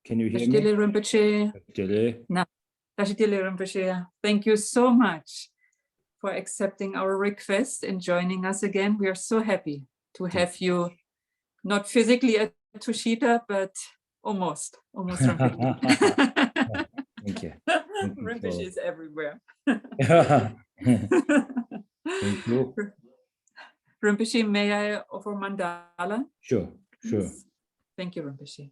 Can you hear me? Rinpoche. Tashitele. Rinpoche, thank you so much for accepting our request and joining us again. We are so happy to have you, not physically at Tushita, but almost Rinpoche. Thank you. Rinpoche is everywhere. Thank you. Rinpoche, may I offer mandala? Sure. Yes. Thank you, Rinpoche.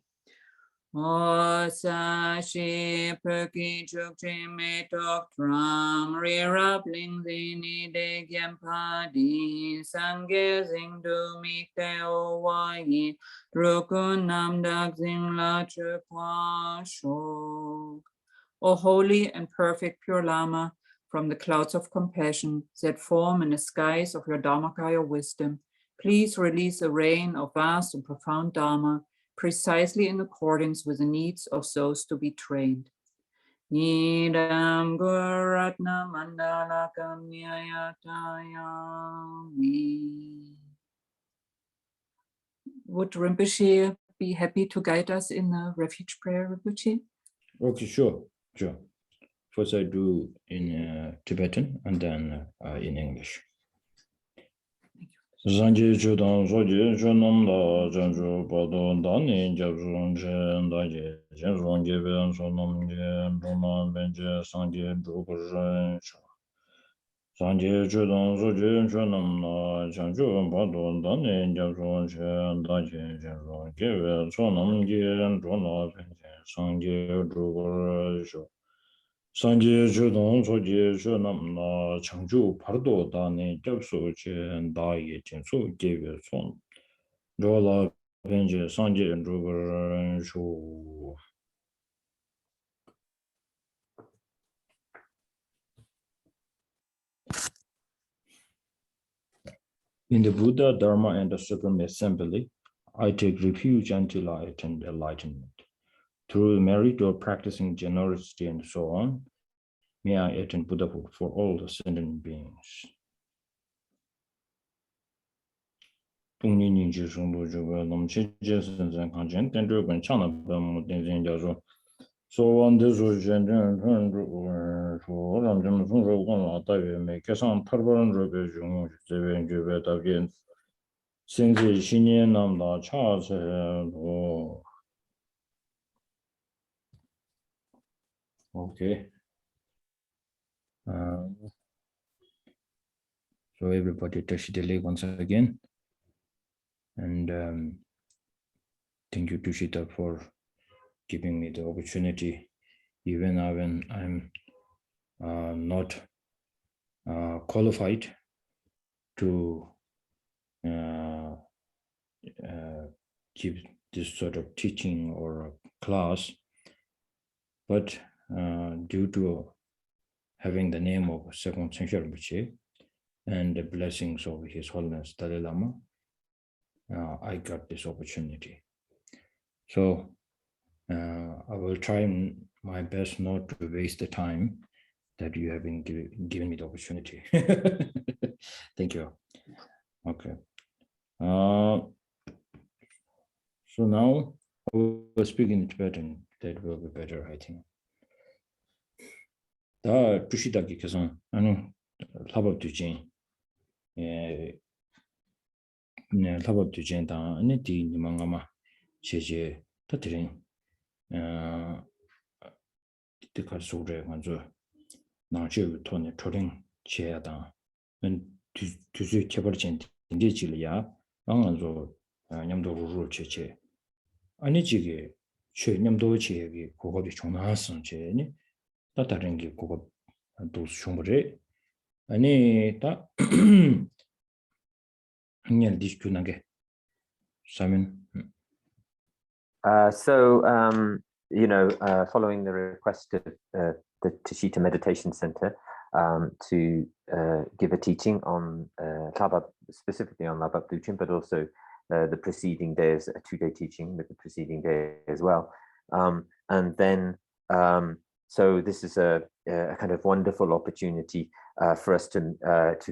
Osa shi perki chukchi me tok tram rirap ling zini de gyampa di sangye zing du mi te o wa yi drukun nam dak zing la chukwa shok. O holy and perfect pure Lama, from the clouds of compassion that form in the skies of your Dharmakaya wisdom, please release a rain of vast and profound Dharma, precisely in accordance with the needs of those to be trained. Idam Guratna Mandala Kamyayatayami. Would Rinpoche be happy to guide us in the refuge prayer, Rinpoche? Okay, sure. First I do in Tibetan and then in English. Zanje Judan Zoje Junam da Janju Badon Dani Jabun Jen Daje Jenron Given Sonam Jen Roman Benje Sanje Drugan Zanje Judan Zoje Junam da Janju Badon Dani Jabun Jen Daje Jenron Given Sonam Jen Roman Benje Sanje Drugan Sanje Judon Soje Junam Na Changju Pardo Dani Japsu Chen Daye Chensu Gave Son Jola Benje Sanje Drugar Shu. In the Buddha, Dharma, and the Supreme Assembly, I take refuge until I attain enlightenment. Through the merit of practicing generosity and so on, may I attain Buddhahood for all the sentient beings. So on this okay. So everybody touch the leg once again. And thank you, Tushita, for giving me the opportunity, even when I'm not qualified to give this sort of teaching or class, but due to having the name of Serkong Tsenshab and the blessings of His Holiness Dalai Lama, I got this opportunity. So I will try my best not to waste the time that you have been given me the opportunity. Thank you. Okay. So now I will speak in Tibetan. That will be better, I think. Da Tushitaki Kazan, Lhabab Duchen. Lhabab Duchen, Niti Nimangama, Cheche, Tatrin, the Katsure, Manzo, Nanchu, Tony, Torin, Cheadan, and to see Chabarchin, Indichilia, Anganzo, Yamdo Ruru Cheche. Anijigi, Che Yamdo Chegi, Kobi Chonasan Cheni, Tataringi Kob, and those Shumbre, Anita Nian Dishkunage. Simon. Following the request of the Tushita Meditation Center to give a teaching on Lhabab, specifically on Lhabab Duchen, but also the preceding day is a 2-day teaching with the preceding day as well. So this is a kind of wonderful opportunity for us to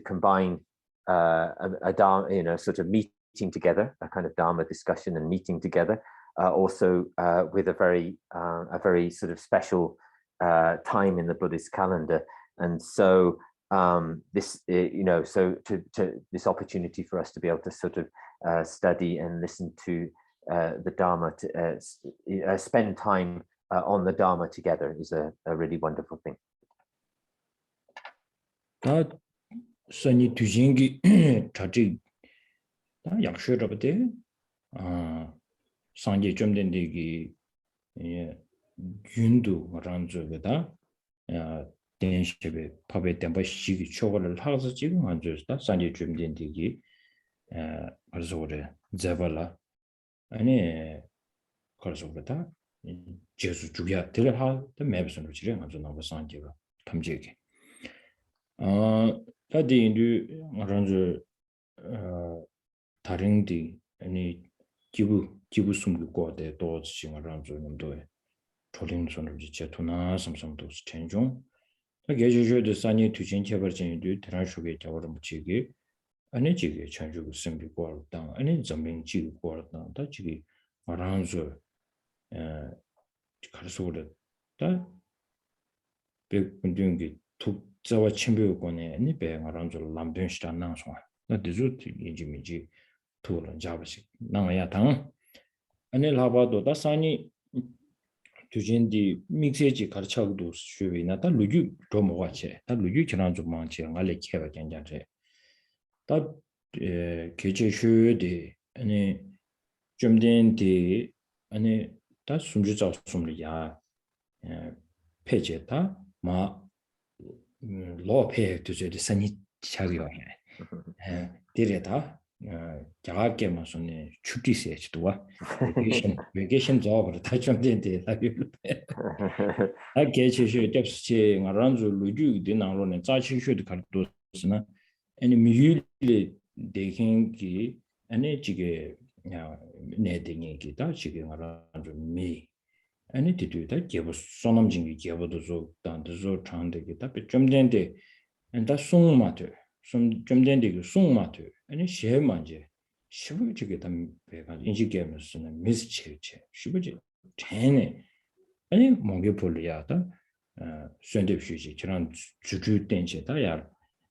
combine a Dharma, sort of meeting together, a kind of Dharma discussion and meeting together also with a very sort of special time in the Buddhist calendar. And so this, this opportunity for us to be able to sort of study and listen to the Dharma, to spend time on the Dharma together is a really wonderful thing. Sani Tujingi Taji Yakshurabate Sanji Jumdendigi Yundu Ranjugada Tenshabe Pabe Temba Shigi Choval Hazaji Manjusta Sanji Jumdendigi Arzore Zavala Ane Karzogata Jesu Juya Tilha the Mabson Richie Anjana Sanjiva Tamjiki. Tadi indu maranjo taringdi ani jibu sumgu ko de do chi maranjo nimdo choling sonro ji chetuna samsam do chenjong ta geje de sani tujin chebar chen indu tran shuge jawar mu chige ani jige chenju simbi ko da ani zaming ji ko da ta jige maranjo karso da be kundungi tuk zawa chimbiyo kone ni be ngaranzo lamdun shita nang songa na dizu inji minji tuwa jabasi nang ya tang ane labado da sani tujin di mikseji karchagdo shubi na ta lugyu romo wache ta lugyu kiranzo mangche nga le kewa kenjante ta keche shuyo di ane jumden di ane ta sumju zao sumli ya peche ta ma law pay to the Sani Chagio. Direta, Jagama Sone, Chuki says to vacation job or touch on the I get you just saying around the Luju, dinner on and such should cut those and immediately they can key and edge netting guitar chicken around me. Ani tidu da gebo sonam jingi gebo dozo dan dozo chande gi da pe jomdende en da sung ma de jomdende gi sung ma de ani she ma je shibu ji ge da be ga inji ge me sune mis che shibu ji chene ani monge pol ya da sende shu ji chiran ju den che da ya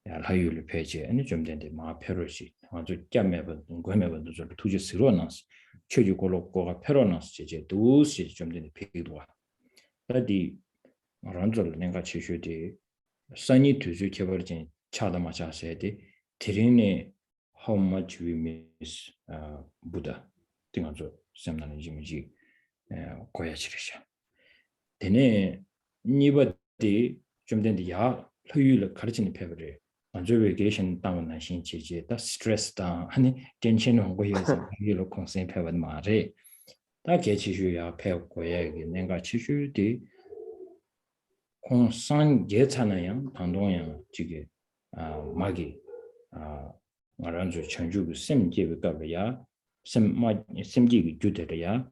la yu le pe je ani jomdende ma pero ji a주 꺄메버 고메버 도저 투지 스로나스 최주 골로고가 페로나스 제제 도시 좀 되는 배기도와 다디 란절 내가 치슈디 산이 투주 개발진 차다 마차세디 트리네 how much we miss 부다 등아주 셈나는 지미지 고야치르샤 되네 니버디 좀 된데 야 효율을 가르치는 페버를 vacation down na shin chi chi da stress down hani tension ho go yesa yelo concern phe ba ma re da ge chi shu ya phe go ye ge nen ga chi shu de kong san ge cha na yang dang dong yang ji ge ma ge nga ran zu chen ju sim ji ge ga ya sim ji ge ju de ya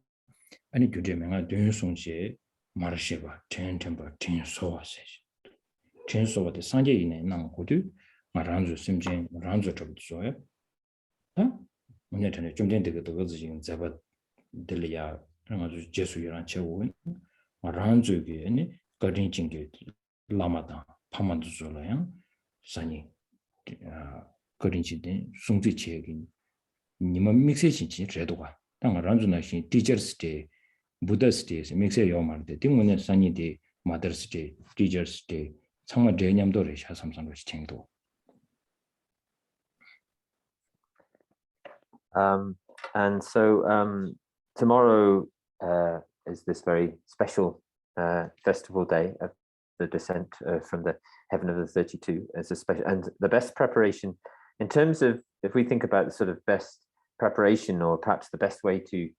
ani ju de me nga dun song ji ma ra she ba ten ba ten so wa se chen so wa de san ji ne nang go du ranzo simjin ranzo chobdo soya ha 오늘 전에 좀 된 데가 더 지금 잡아 들려야 ranzo jesu yaran chewo ranzo ge ne gadin jinge lamada 파만도 solaya sani gadin jin데 sungzi chegi 니만 믹스 신지 제도가 당 ranzo na shin teachers day buddhist day 믹스 요 말데 딩문에 산이데 mothers day teachers day 정말 제념도를 샤삼상로 시행도 And so tomorrow is this very special festival day of the descent from the heaven of the 32 as a special, and the best preparation in terms of, if we think about the sort of best preparation or perhaps the best way to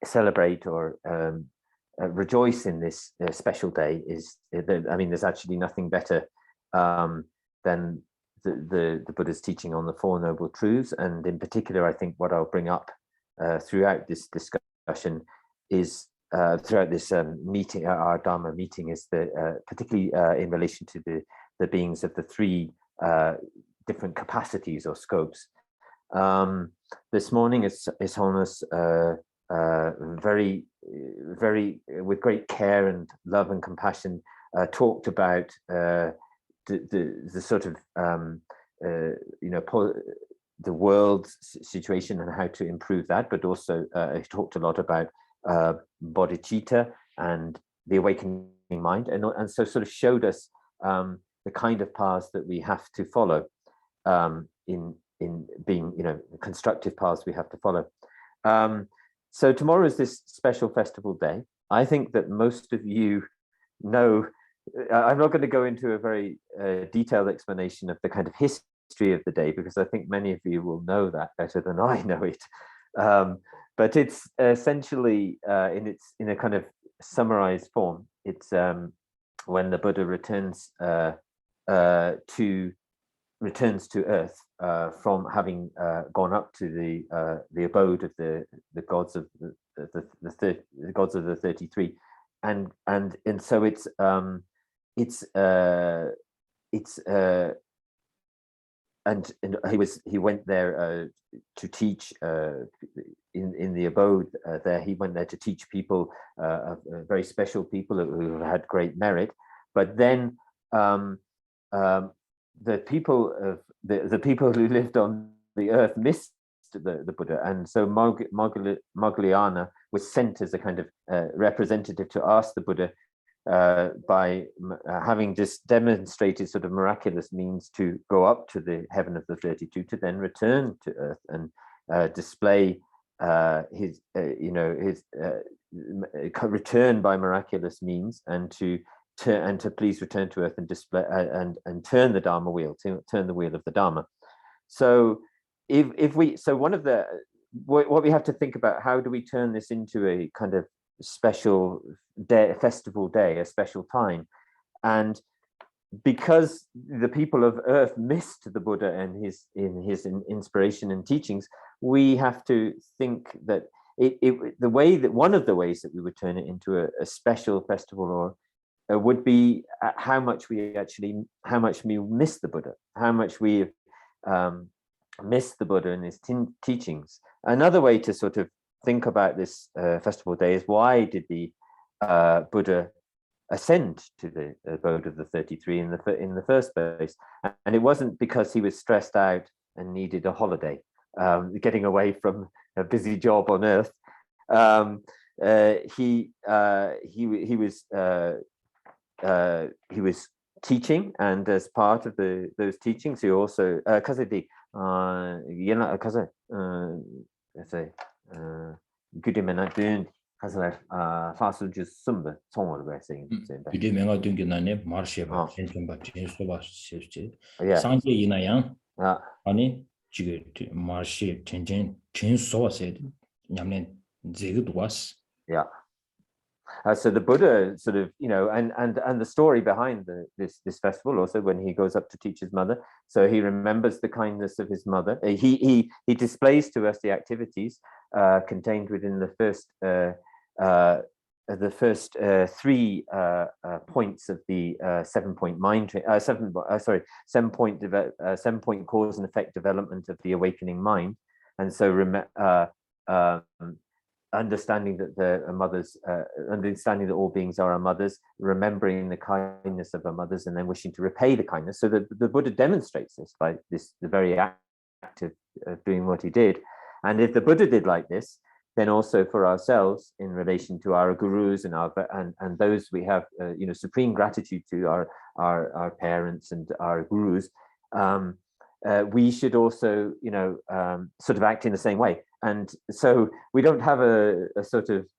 celebrate or rejoice in this special day is, I mean, there's actually nothing better than the Buddha's teaching on the Four Noble Truths. And in particular, I think what I'll bring up throughout this discussion is, throughout this meeting, our Dharma meeting, is the particularly in relation to the beings of the three different capacities or scopes. This morning, His Holiness very with great care and love and compassion talked about the sort of the world's situation and how to improve that, but also he talked a lot about bodhicitta and the awakening mind, and so sort of showed us the kind of paths that we have to follow in being, constructive paths we have to follow. So tomorrow is this special festival day. I think that most of you know, I'm not going to go into a very detailed explanation of the kind of history of the day, because I think many of you will know that better than I know it. But it's essentially in a kind of summarized form. It's when the Buddha returns to earth from having gone up to the abode of the gods of the gods of the 33, and so he went there to teach in the abode there. He went there to teach people, very special people who had great merit. But then the people who lived on the earth missed the Buddha, and so Moggallana was sent as a kind of representative to ask the Buddha, by having just demonstrated sort of miraculous means to go up to the heaven of the 32, to then return to earth and display his return by miraculous means, and to please return to earth and display and turn the Dharma wheel, turn the wheel of the Dharma. So what we have to think about, how do we turn this into a kind of special day, a festival day, a special time? And because the people of earth missed the Buddha and his inspiration and teachings, we have to think that one of the ways that we would turn it into a special festival or would be how much we miss the Buddha, how much we miss the Buddha and his teachings. Another way to sort of think about this festival day is, why did the Buddha ascend to the abode of the 33 in the first place? And it wasn't because he was stressed out and needed a holiday, getting away from a busy job on earth. He was teaching, and as part of those teachings, he also yeah. So the Buddha sort of, and the story behind this festival also, when he goes up to teach his mother, so he remembers the kindness of his mother. He displays to us the activities contained within the first 3 points of the 7-point mind, 7-point cause and effect development of the awakening mind. And so understanding that understanding that all beings are our mothers, remembering the kindness of our mothers, and then wishing to repay the kindness. So the Buddha demonstrates this by the very act of doing what he did. And if the Buddha did like this, then also for ourselves, in relation to our gurus and those we have supreme gratitude to, our parents and our gurus, we should also sort of act in the same way. And so we don't have a sort of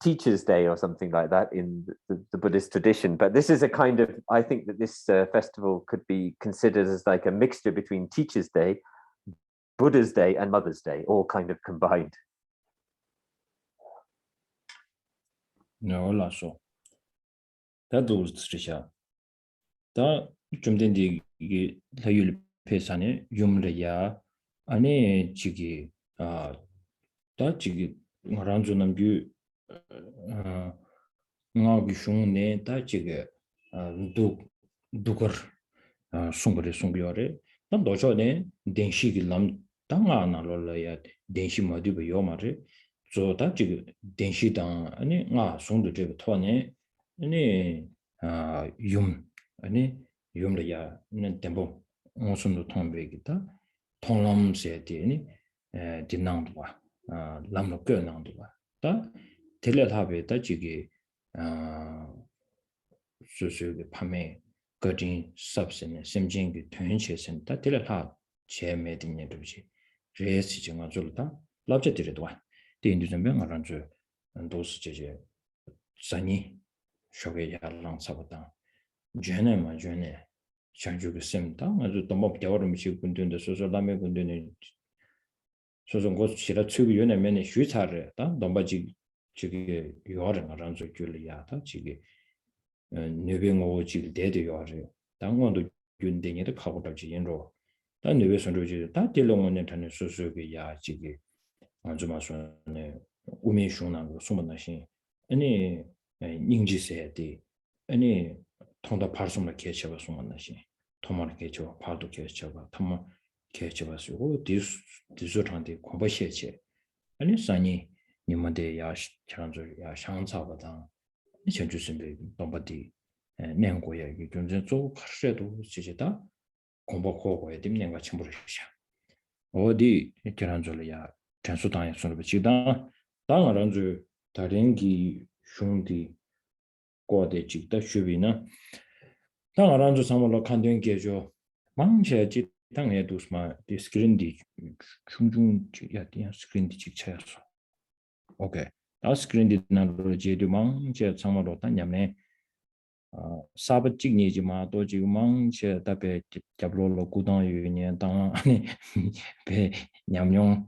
Teacher's Day or something like that in the Buddhist tradition, but this is a kind of, I think that this festival could be considered as like a mixture between Teacher's Day, Buddha's Day, and Mother's Day, all kind of combined. No, so that was Trisha. That Jumdendi Layul Pesane, Yumreya, Ane Chigi, that Chigi Maranzunambu Nagishune, that Chigi Duker Sungre Sungiore, not Dojone, Denshigi Lam 당아나 롤러야 denshi 모두가 요마리 조다 지금 den시당 아니 나 송도 저 토네 아니 아니 юм려야 는 템보 무슨도 통배기다 통람세디니 디낭도와 람로 껴낭도와 다 텔레탑에다 지게 수수의 판매 거진 substance 심진기 통신선 다 텔레탑 제메딩이 되지 레스 정화 줄다 랍제들도와 대인들은 알아줘 도스 제제 산이 쇼게 야랑 사보다 제네만 제네 장주가 셈다 아주 또 먹자로 미치 군든데 소소라메 군든에 소소 것 싫어 추기 연에면 휴차르다 넘바지 저기 요아를 알아줘 줄이야다 지게 뇌병오 지금 대대 요아를 당원도 윤댕이도 가고다지 연로 단 뇌외선로지 다 딜롱원에 타는 소소게 야 지게 아주 마소네 우미숑나고 소문나신 아니 닝지세디 아니 통다 발송을 개체가 소문나신 토마르 개체 파도 개체가 토마 개체가 쓰고 디스트한테 공부시체 아니 산이 님한테 야 저런저 야 상사보다 이전 주신데 넘바디 내고야 이게 존재 쪽 카르도 지지다 공부하고에 dim년과 친구를 시작 어디 저런저야 전수당에 손을 지다 당연한지 다른기 흉디 거대 직다 쉬비나 당연한지 상물로 간된 게죠 망제지 당에도 스마 디스크린디 충중 야디야 스크린디 직차였어 오케이 다 스크린디 나로 제도 망제 상물로 단냠네 사버 찍니지마 또 지금 망제 답에 잡로로 구당 유년 당 아니 배 냠용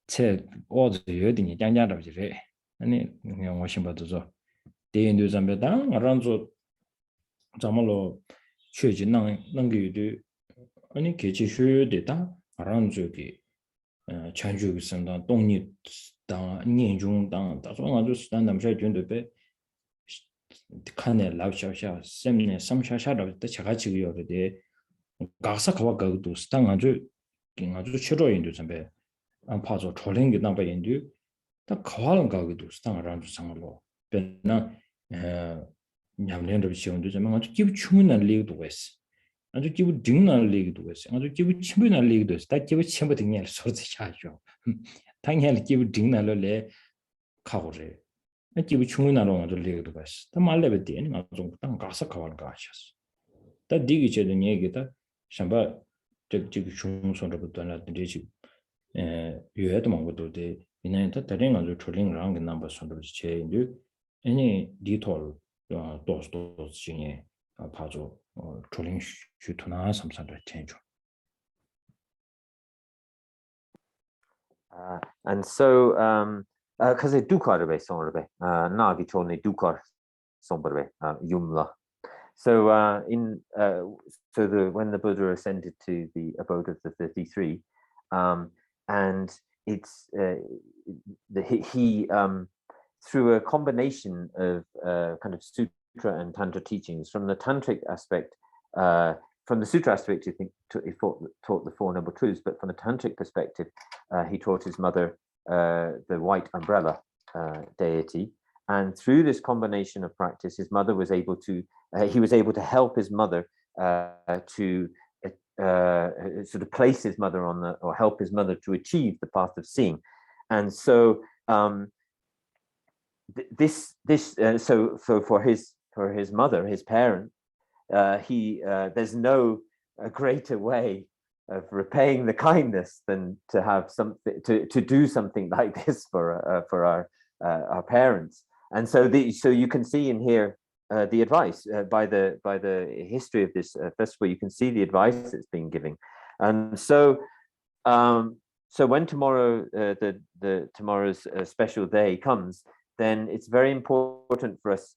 체 어디 여든이 장자답지래 아니 그냥 오신 받아서 대인도 잠배당 알아서 잠을로 최진năng 능기도 아니 개체 쉬되다 알아서기 전주기 선다 동립 당 년중 당 다소 아주 스탠담샤 준도배 칸에 라우샤샤 셈네 삼샤샤로 때 제가 지금 여기에 가사카와 가도 스당 아주 치료인도 잠배 안 파서 초랭기 남바인도 다 가와는 가기도 스당을 상으로 변나 냠련도 비용도 좀 아주 기부 충분한 리그도 있어 아주 기부 등난 리그도 있어 아주 기부 충분한 리그도 있어 다 기부 전부 등을 소지 하죠 당연히 기부 등난을 가고래 기부 충분한 아주 리그도 있어 다 말레베 되는 아주 땅 가서 가와는 가셨어 다 디기 제된 얘기다 샴바 저기 중소로부터 나한테 지금 유해도 먹어도 돼. 이날 다른 아주 초링랑 넘버 선도 제인도 아니 디톨 도스도 중에 봐줘 초링 슈트나 삼산도 체인죠. And so because they do quite a bit sonre na vi tone do quite sombre yumla so when the Buddha ascended to the abode of the 33 and it's he through a combination of kind of sutra and tantra teachings from the tantric aspect from the sutra aspect, I think he taught the Four Noble Truths, but from the tantric perspective, he taught his mother the white umbrella deity. And through this combination of practice, his mother was able to, he was able to help his mother to sort of place his mother on the, or help his mother to achieve the path of seeing. And so so for his mother, his parent, there's no greater way of repaying the kindness than to have something to do something like this for our parents. And so you can see in here the advice by the history of this festival. You can see the advice that's being given. And so when tomorrow the tomorrow's special day comes, then it's very important for us,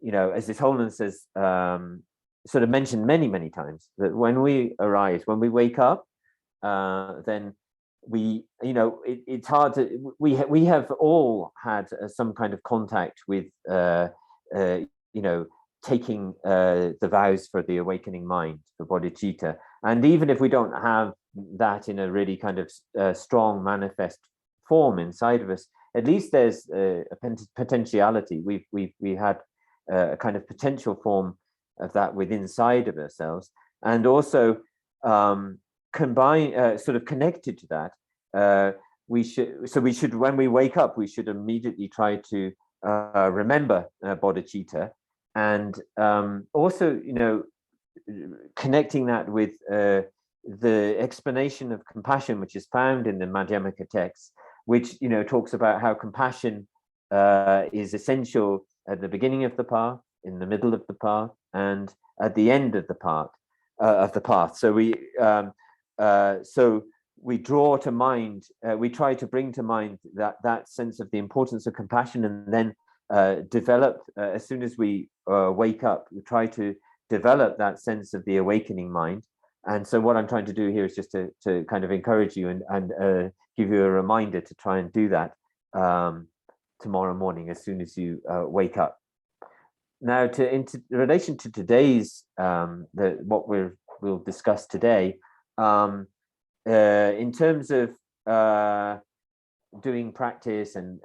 you know, as His Holiness has sort of mentioned many times, that when we arise, when we wake up, then we, you know, it's hard to, we have all had some kind of contact with, you know, taking the vows for the awakening mind, for bodhicitta. And even if we don't have that in a really kind of strong manifest form inside of us, at least there's a potentiality. We had a kind of potential form of that within inside of ourselves, and also sort of connected to that. We should when we wake up, we should immediately try to remember bodhicitta, and also, you know, connecting that with the explanation of compassion, which is found in the Madhyamaka text, which, you know, talks about how compassion is essential at the beginning of the path, in the middle of the path, and at the end of the path. So we draw to mind, we try to bring to mind that sense of the importance of compassion, and then develop, as soon as we wake up, we try to develop that sense of the awakening mind. And so what I'm trying to do here is just to kind of encourage you and give you a reminder to try and do that tomorrow morning as soon as you wake up. Now, in relation to today's, what we'll discuss today, in terms of doing practice and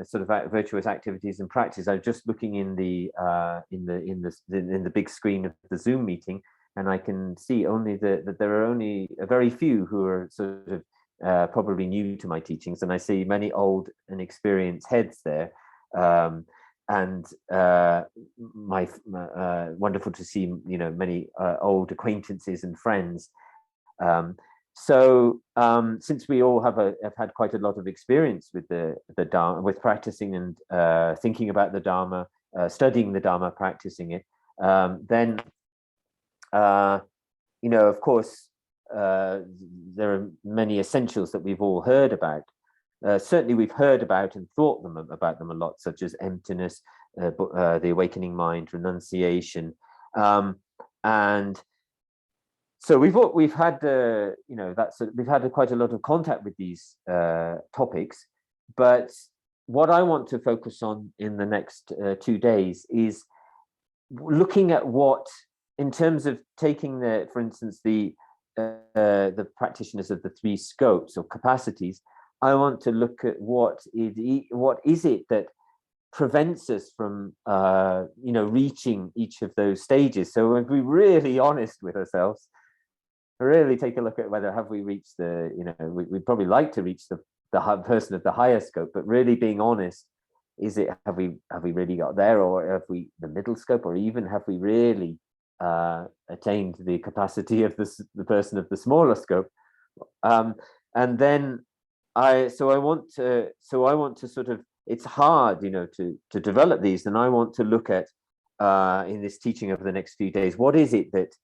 sort of virtuous activities and practice, I was just looking in the big screen of the Zoom meeting, and I can see only that there are only a very few who are sort of probably new to my teachings, and I see many old and experienced heads there, and my wonderful to see, you know, many old acquaintances and friends. So since we all have had quite a lot of experience with the Dharma, with practicing and thinking about the Dharma, studying the Dharma, practicing it, then you know, of course, there are many essentials that we've all heard about. Certainly, we've heard about and thought about them a lot, such as emptiness, the awakening mind, renunciation, and so we've had you know, we've had quite a lot of contact with these topics. But what I want to focus on in the next 2 days is looking at what, in terms of taking for instance, the practitioners of the 3 scopes or capacities, I want to look at what is it that prevents us from you know, reaching each of those stages. So if we're really honest with ourselves, really take a look at whether have we reached the, you know, we'd probably like to reach the person of the higher scope, but really being honest, is it, have we really got there, or have we the middle scope, or even have we really attained the capacity of the person of the smaller scope? And then I want to sort of, it's hard, you know, to develop these, and I want to look at in this teaching over the next few days, what is it that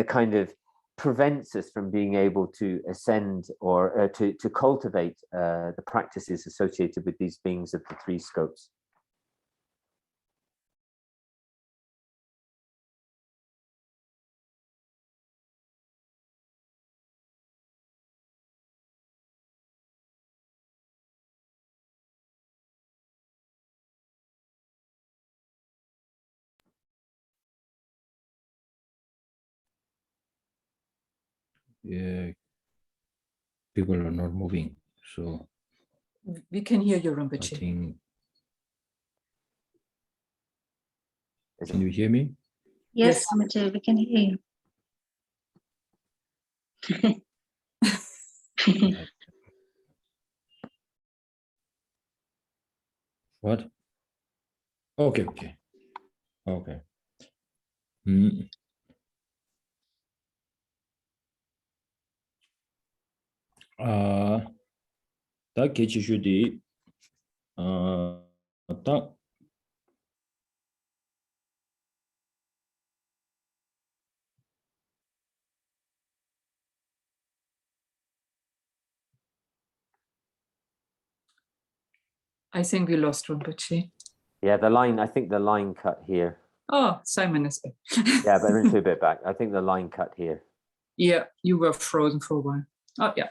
kind of prevents us from being able to ascend or to cultivate the practices associated with these beings of the 3 scopes. Yeah, people are not moving, so we can hear you, Rinpoche. I think. Can you hear me? Yes, Rinpoche, we can hear you. What? Okay. Da kechi shudi da I think we lost Rinpoche. Yeah, I think the line cut here. Oh, Simon is back. Yeah, but into a bit back. I think the line cut here. Yeah, you were frozen for a while. Oh, yeah.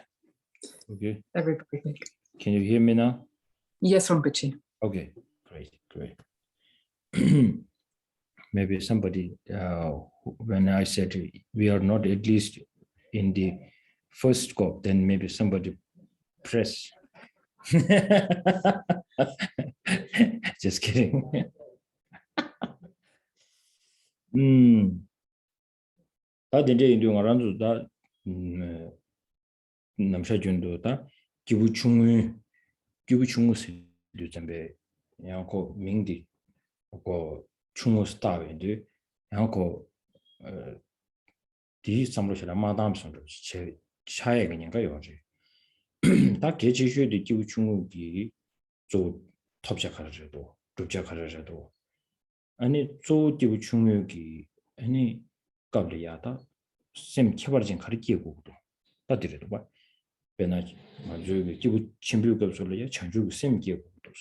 Okay. Everybody back. Can you hear me now? Yes, Rinpoche. Okay, great. Maybe somebody, when I said we are not at least in the first go, then maybe somebody press. Just kidding. 다 된제 인도 알아도 다 남샤준도 다 기부충을 류점배 양고 민디 고 충무 스타인데 양고 디 삼로시라 마담선도 제 차에 그냥가 요지 다 개체슈의 기부충이 좀 톱작하려도 톱작하려도 아니 조 기부충이 아니 갑리야다 셈 쳐버진 가르치고도 다들어도 봐 배나지 맞죠 기부 침비고 소리야 chanju 셈 기고도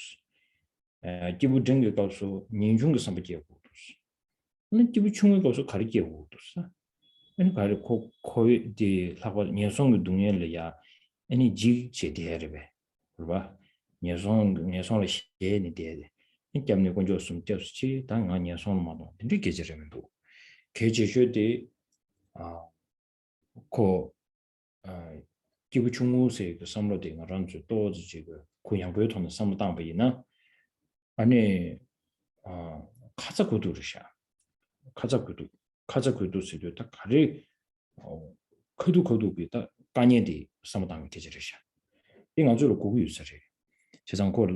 기부 등게 가서 민중의 선배기고도 근데 기부 충을 가서 가르치고도 아니 가르고 거의 디 라고 년성의 동네를야 아니 지 제대로ပဲ봐 년성의 시에니 되게 인감네 건조 좀 됐지 당 년성만도 이렇게 제르면도 개제셔대 고 기부 충무세 그 삼로대 나란주 또 지금 고향부터 삼로당배이나 아니 카자고도르샤 카자고도스도 딱 가리 크두코도비다 까니디 삼로당 계절이샤 이가지로 고구 유사리 세상고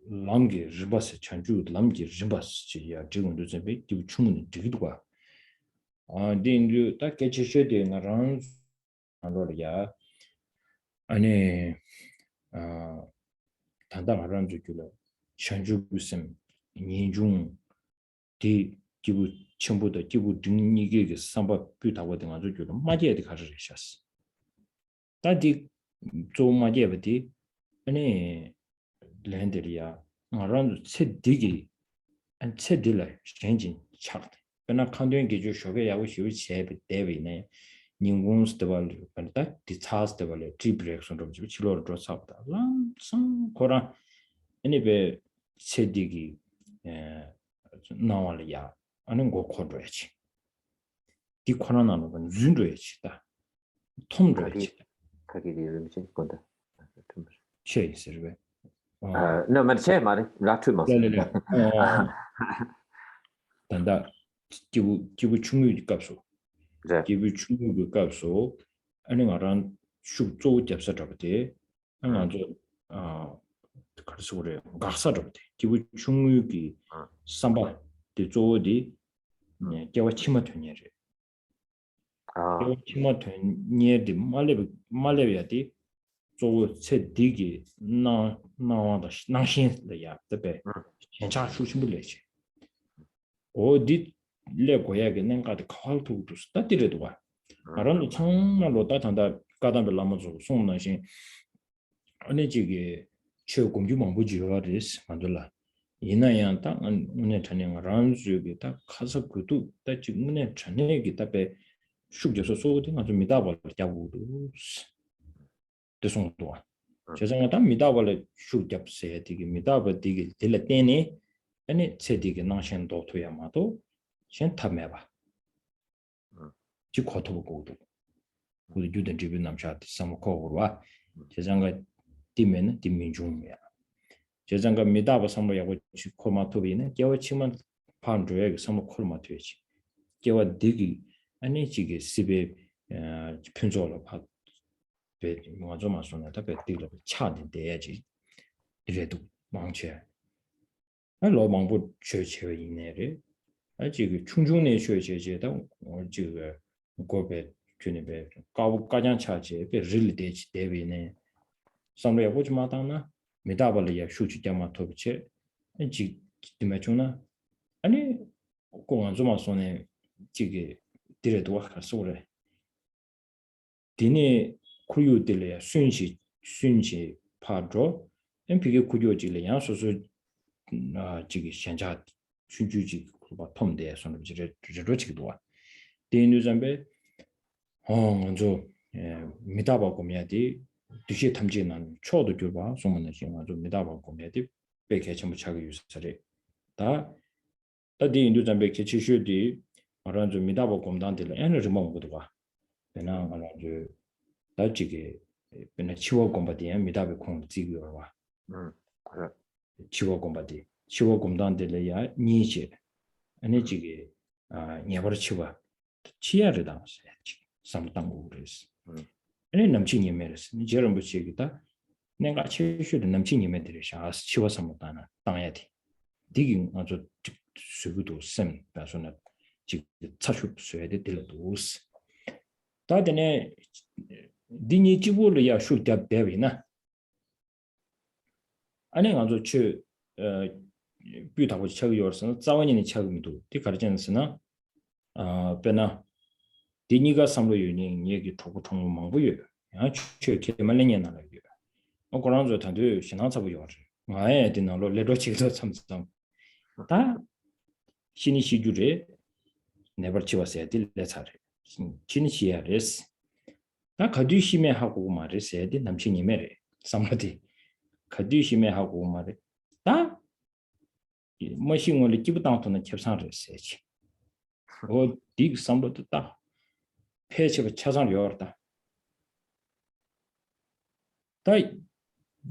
람게 리바스 찬주 람게 리바스 지야 지금도 준비 기부 충무는 되기도가 딘류 딱 개체셔대 나란 안로야 아니 단단한 줄로 천주부심 인중 디 기부 전부도 기부 등이게 삼바 비다고 된 아주 줄로 맞이해야 가르쳤어. 다디 좀 맞이해야지. 아니 랜드리아 아란도 체디기 안 체딜라 changing chart. 그러나 컨디션 기준 쇼게 야고 쉬우 제비 대비네. 인공스터발 반다 디차스터발 트리브렉션으로 지금 치료를 줬습니다. 랑 코라 애니베 체디기 나와리아 아는 거 코드야지. 디 코로나는 건 준도야지다. 톰도야지. 가게 되는 건다. 체이스르베. no 말체 말이 라투 마스. 단다 기부 충분히 값소. 기부 충분히 값소 아니 말한 숙조 잡사잡대. 아주 그래서 그래. 각사잡대. 기부 충분히 삼바 대조디 개와 치마 되냐래. 개와 치마 되냐디 말레비아디 조 체디기 나와다 나신이야. 대배. 괜찮아 수심불래지. 어디 레고야게 nen가데 칼투도 스타디레도 와. 아란도 정말로 따탄다 가담벨 라마조 송나신 아니 지게 최고공주 망부지와리스 만들라. 이나야한테 오늘 저녁 란주게 딱 가서 그도 딱 지금에 저녁에 답에 숙제서 소딩 아주 미다벌 야구도 대송도 제정하다 미다벌 숙잡세 되게 미다벌 되게 될때네 아니 체디게 나신도 토야마도 셴 탐해봐 지 코토보고도 우리 유된 집에 남샤트 삼코고와 제정가 디면 디민중이야 제장가 미다바 삼로야고 코마토비는 개와치만 판주에 삼코마토이지 개와 디기 아니 지게 시베 편조로 파 먼저 말씀하다 배디로 차는 돼야지 이래도 망체 알로 망부 최최 이내래 아직 충중내 최최제다 지금 고베 주님의 가부 가장 차지 배 릴리데지 대비네 삼로야 보지 마다나 미다발이야 슈치자마 토비체 지 디메초나 아니 공안 좀 왔어네 지게 디레도 와서래 디니 쿠유들이야 순시 파조 엠피게 쿠요지래 양소소 지게 현자 순주지 그바 톰데 손을 지레로 지기도 와 디뉴잠베 먼저 미다바 고미야디 두시 탐지는 초도 줄바 소문의 지마 좀 미다바 고미야디 베케 전부 차기 유서리 다디 인도 잠베 케치슈디 아란조 미다바 곰단들 에너지 먹고도 봐 배나 아란조 다 지게 bên chiwa combat ya mi da be kong zi ge wa chiwa combat de le ya ni je ani ji ge nya bar chiwa chiya re da sam dang gu res ani nam chi ni me res ni je ram bu chi ge da 내가 최슈의 남친 님들이 샤 치워 삼다나 당야디 디긴 아주 수부도 셈 배선에 지 차슈 수에데 들도스 다데네 디니 지불이야 슈다 배비나 아니 아주 추 비타고 차기요선 자원인의 차금도 디가르전스나 베나 디니가 삼로 유닝 얘기 토고 통로 망부요 야 추ke 말랭이 나라요 그런저 단도 신앙사부 요지 아예 디나로 레로치도 참참 다 신이 시주레 네버치와세 딜레사레 신이시야레스 다 가두심에 하고 말을 돼 남친이메레 삼마디 가두심에 하고 말을 다 뭐싱을 기부당토는 캡상을 세지 딕 삼로도 다 폐체가 차상을 열었다 다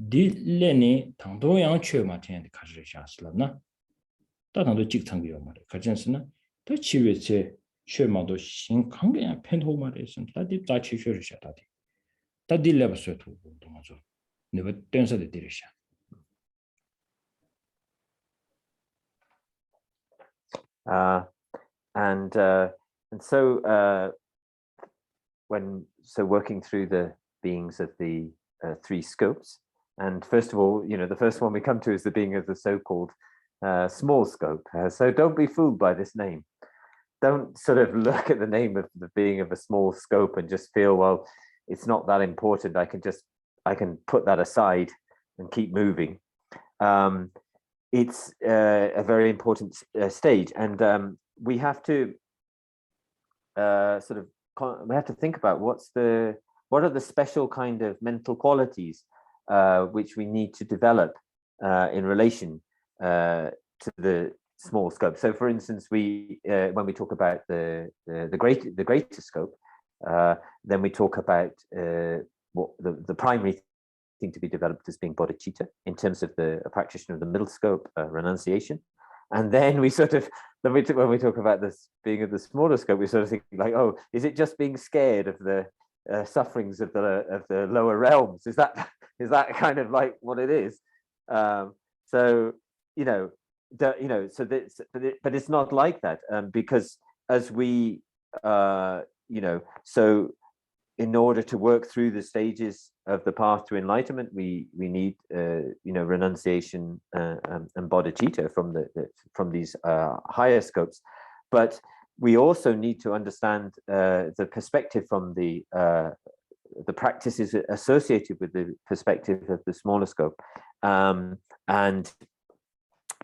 딜레니 당도양 최마텐 가르샤슬나 다당도 직탕기요 말에 가전스나 더 치외체 최마도 신강계야 펜호 말에서 다디 자치셔를 샤다디 다딜레버서 두고 동아죠 네버 댄서데 디르샤 and so working through the beings of the three scopes. And first of all, the first one we come to is the being of the so-called small scope. So don't be fooled by this name. Don't sort of look at the name of the being of a small scope and just feel, well, it's not that important. I can put that aside and keep moving. It's a very important stage, and we have to think about what are the special kind of mental qualities which we need to develop in relation to the small scope. So, for instance, when we talk about the greater scope, then we talk about what the primary thing to be developed as being bodhicitta in terms of the practitioner of the middle scope, renunciation. And then when we talk about this being of the smaller scope, we sort of think like, oh, is it just being scared of the sufferings of the lower realms? Is that kind of like what it is? But it's not like that, because as we so in order to work through the stages of the path to enlightenment, we need renunciation and bodhicitta from these higher scopes, but we also need to understand the perspective from the practices associated with the perspective of the smaller scope, and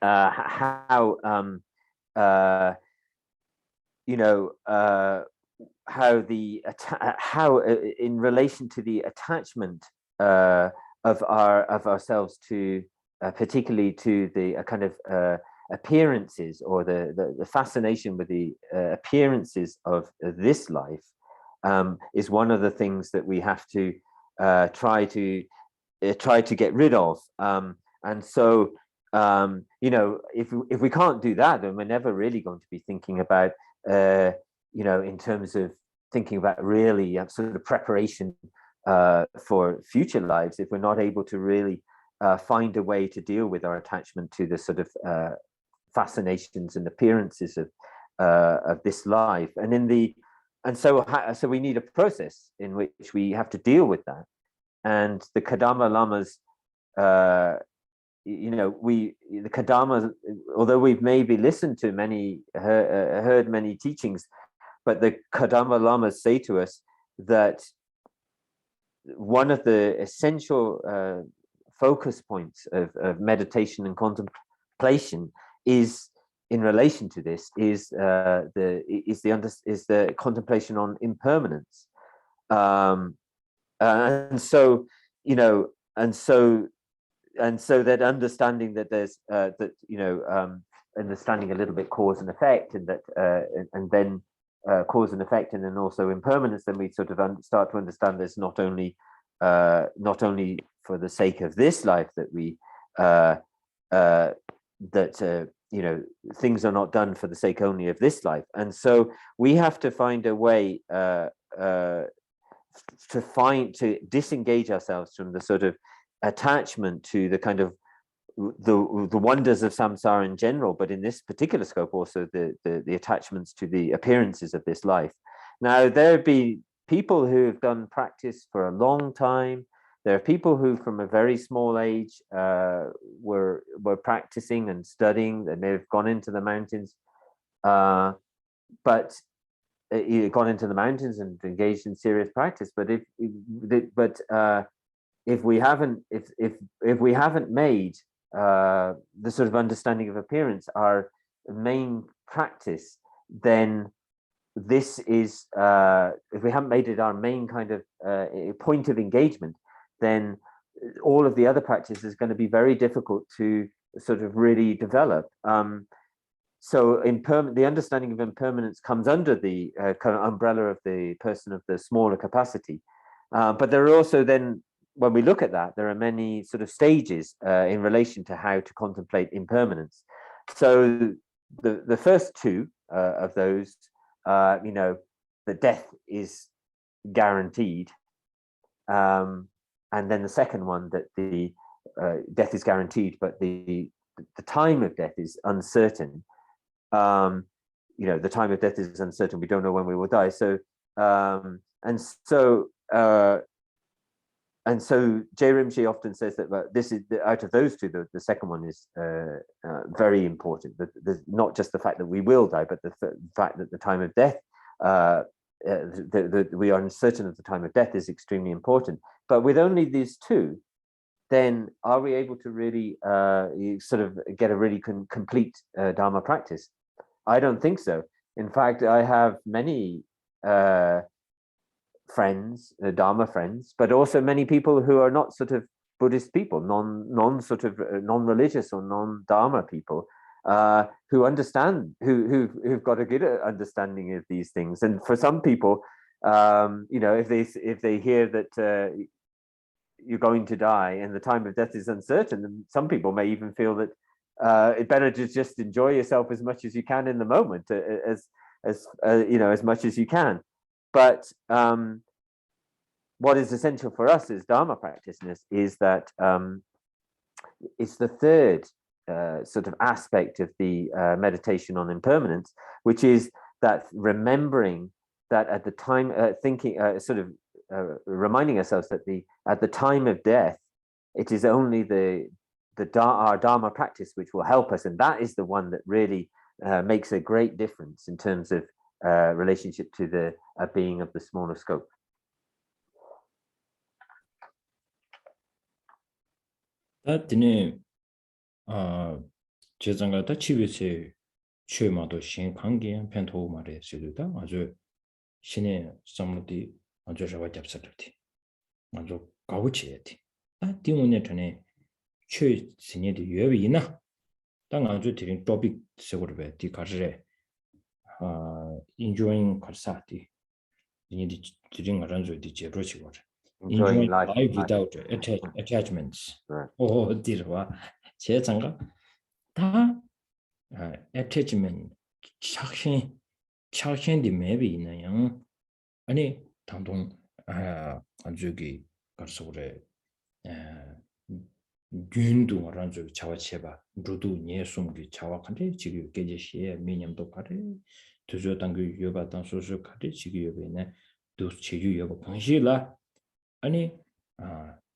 how in relation to the attachment of ourselves to particularly to the kind of appearances, or the fascination with the appearances of this life, is one of the things that we have to try to get rid of. And so if we can't do that, then we're never really going to be thinking about in terms of thinking about really sort of preparation for future lives, if we're not able to really find a way to deal with our attachment to the sort of fascinations and appearances of this life, so we need a process in which we have to deal with that. And the Kadama Lamas, the Kadama, although we've maybe listened to heard many teachings, but the Kadama Lamas say to us that one of the essential focus points of meditation and contemplation is, in relation to this, is the contemplation on impermanence, and so that understanding that there's understanding a little bit cause and effect, and that and then cause and effect, and then also impermanence, then we sort of start to understand there's not only for the sake of this life that we you know, things are not done for the sake only of this life, and so we have to find a way to disengage ourselves from the sort of attachment to the kind of the wonders of samsara in general, but in this particular scope also the attachments to the appearances of this life. Now there be people who have done practice for a long time. There are people who from a very small age were practicing and studying, and they've gone into the mountains, gone into the mountains and engaged in serious practice. But if we haven't made the sort of understanding of appearance our main practice, then this is if we haven't made it our main kind of point of engagement, then all of the other practice is going to be very difficult to sort of really develop. So the understanding of impermanence comes under the kind of umbrella of the person of the smaller capacity. But there are also then, when we look at that, there are many sort of stages in relation to how to contemplate impermanence. So the first two of those, you know, the death is guaranteed. And then the second one, that the death is guaranteed, but the time of death is uncertain. You know, the time of death is uncertain. We don't know when we will die. So and so J. Rinpoche often says that this is out of those two, the second one is very important. There's not just the fact that we will die, but the fact that the time of death, we are uncertain of the time of death, is extremely important. But with only these two, then are we able to really sort of get a really complete Dharma practice? I don't think so. In fact, I have many friends, Dharma friends, but also many people who are not sort of Buddhist people, non-religious or non-Dharma people, who understand, who've got a good understanding of these things. And for some people, you know, if they hear that you're going to die and the time of death is uncertain, then some people may even feel that it's better to just enjoy yourself as much as you can in the moment, as you know, as much as you can. But what is essential for us as Dharma practitioners is that it's the third sort of aspect of the meditation on impermanence, which is that remembering that at the time, reminding ourselves that at the time of death, it is only our Dharma practice which will help us, and that is the one that really makes a great difference in terms of relationship to the being of the smaller scope. That 제장가 다 집에서 최마도 신강기한 펜토 말에 쓰다 아주 신의 samudi 아주 저와 잡사들티 아주 가우치에티 아 때문에 전에 최 신의의 유업이나 당 아주 드린 토픽 세고르베 디카르레 enjoying karsaati ini 드린 가란조디 제로치고 enjoying life without attachments. Oh, dirwa 제장가 다 attachment 착신이 maybe 있나요? 아니 당동 아주기 가서래 균도 알아줘 자와체바 루도 예숨기 자와칸데 지금 깨제시에 미념도 가래 두저 당그 여바당 소소 가래 지금 여베네 두 체주 여바 방시라 아니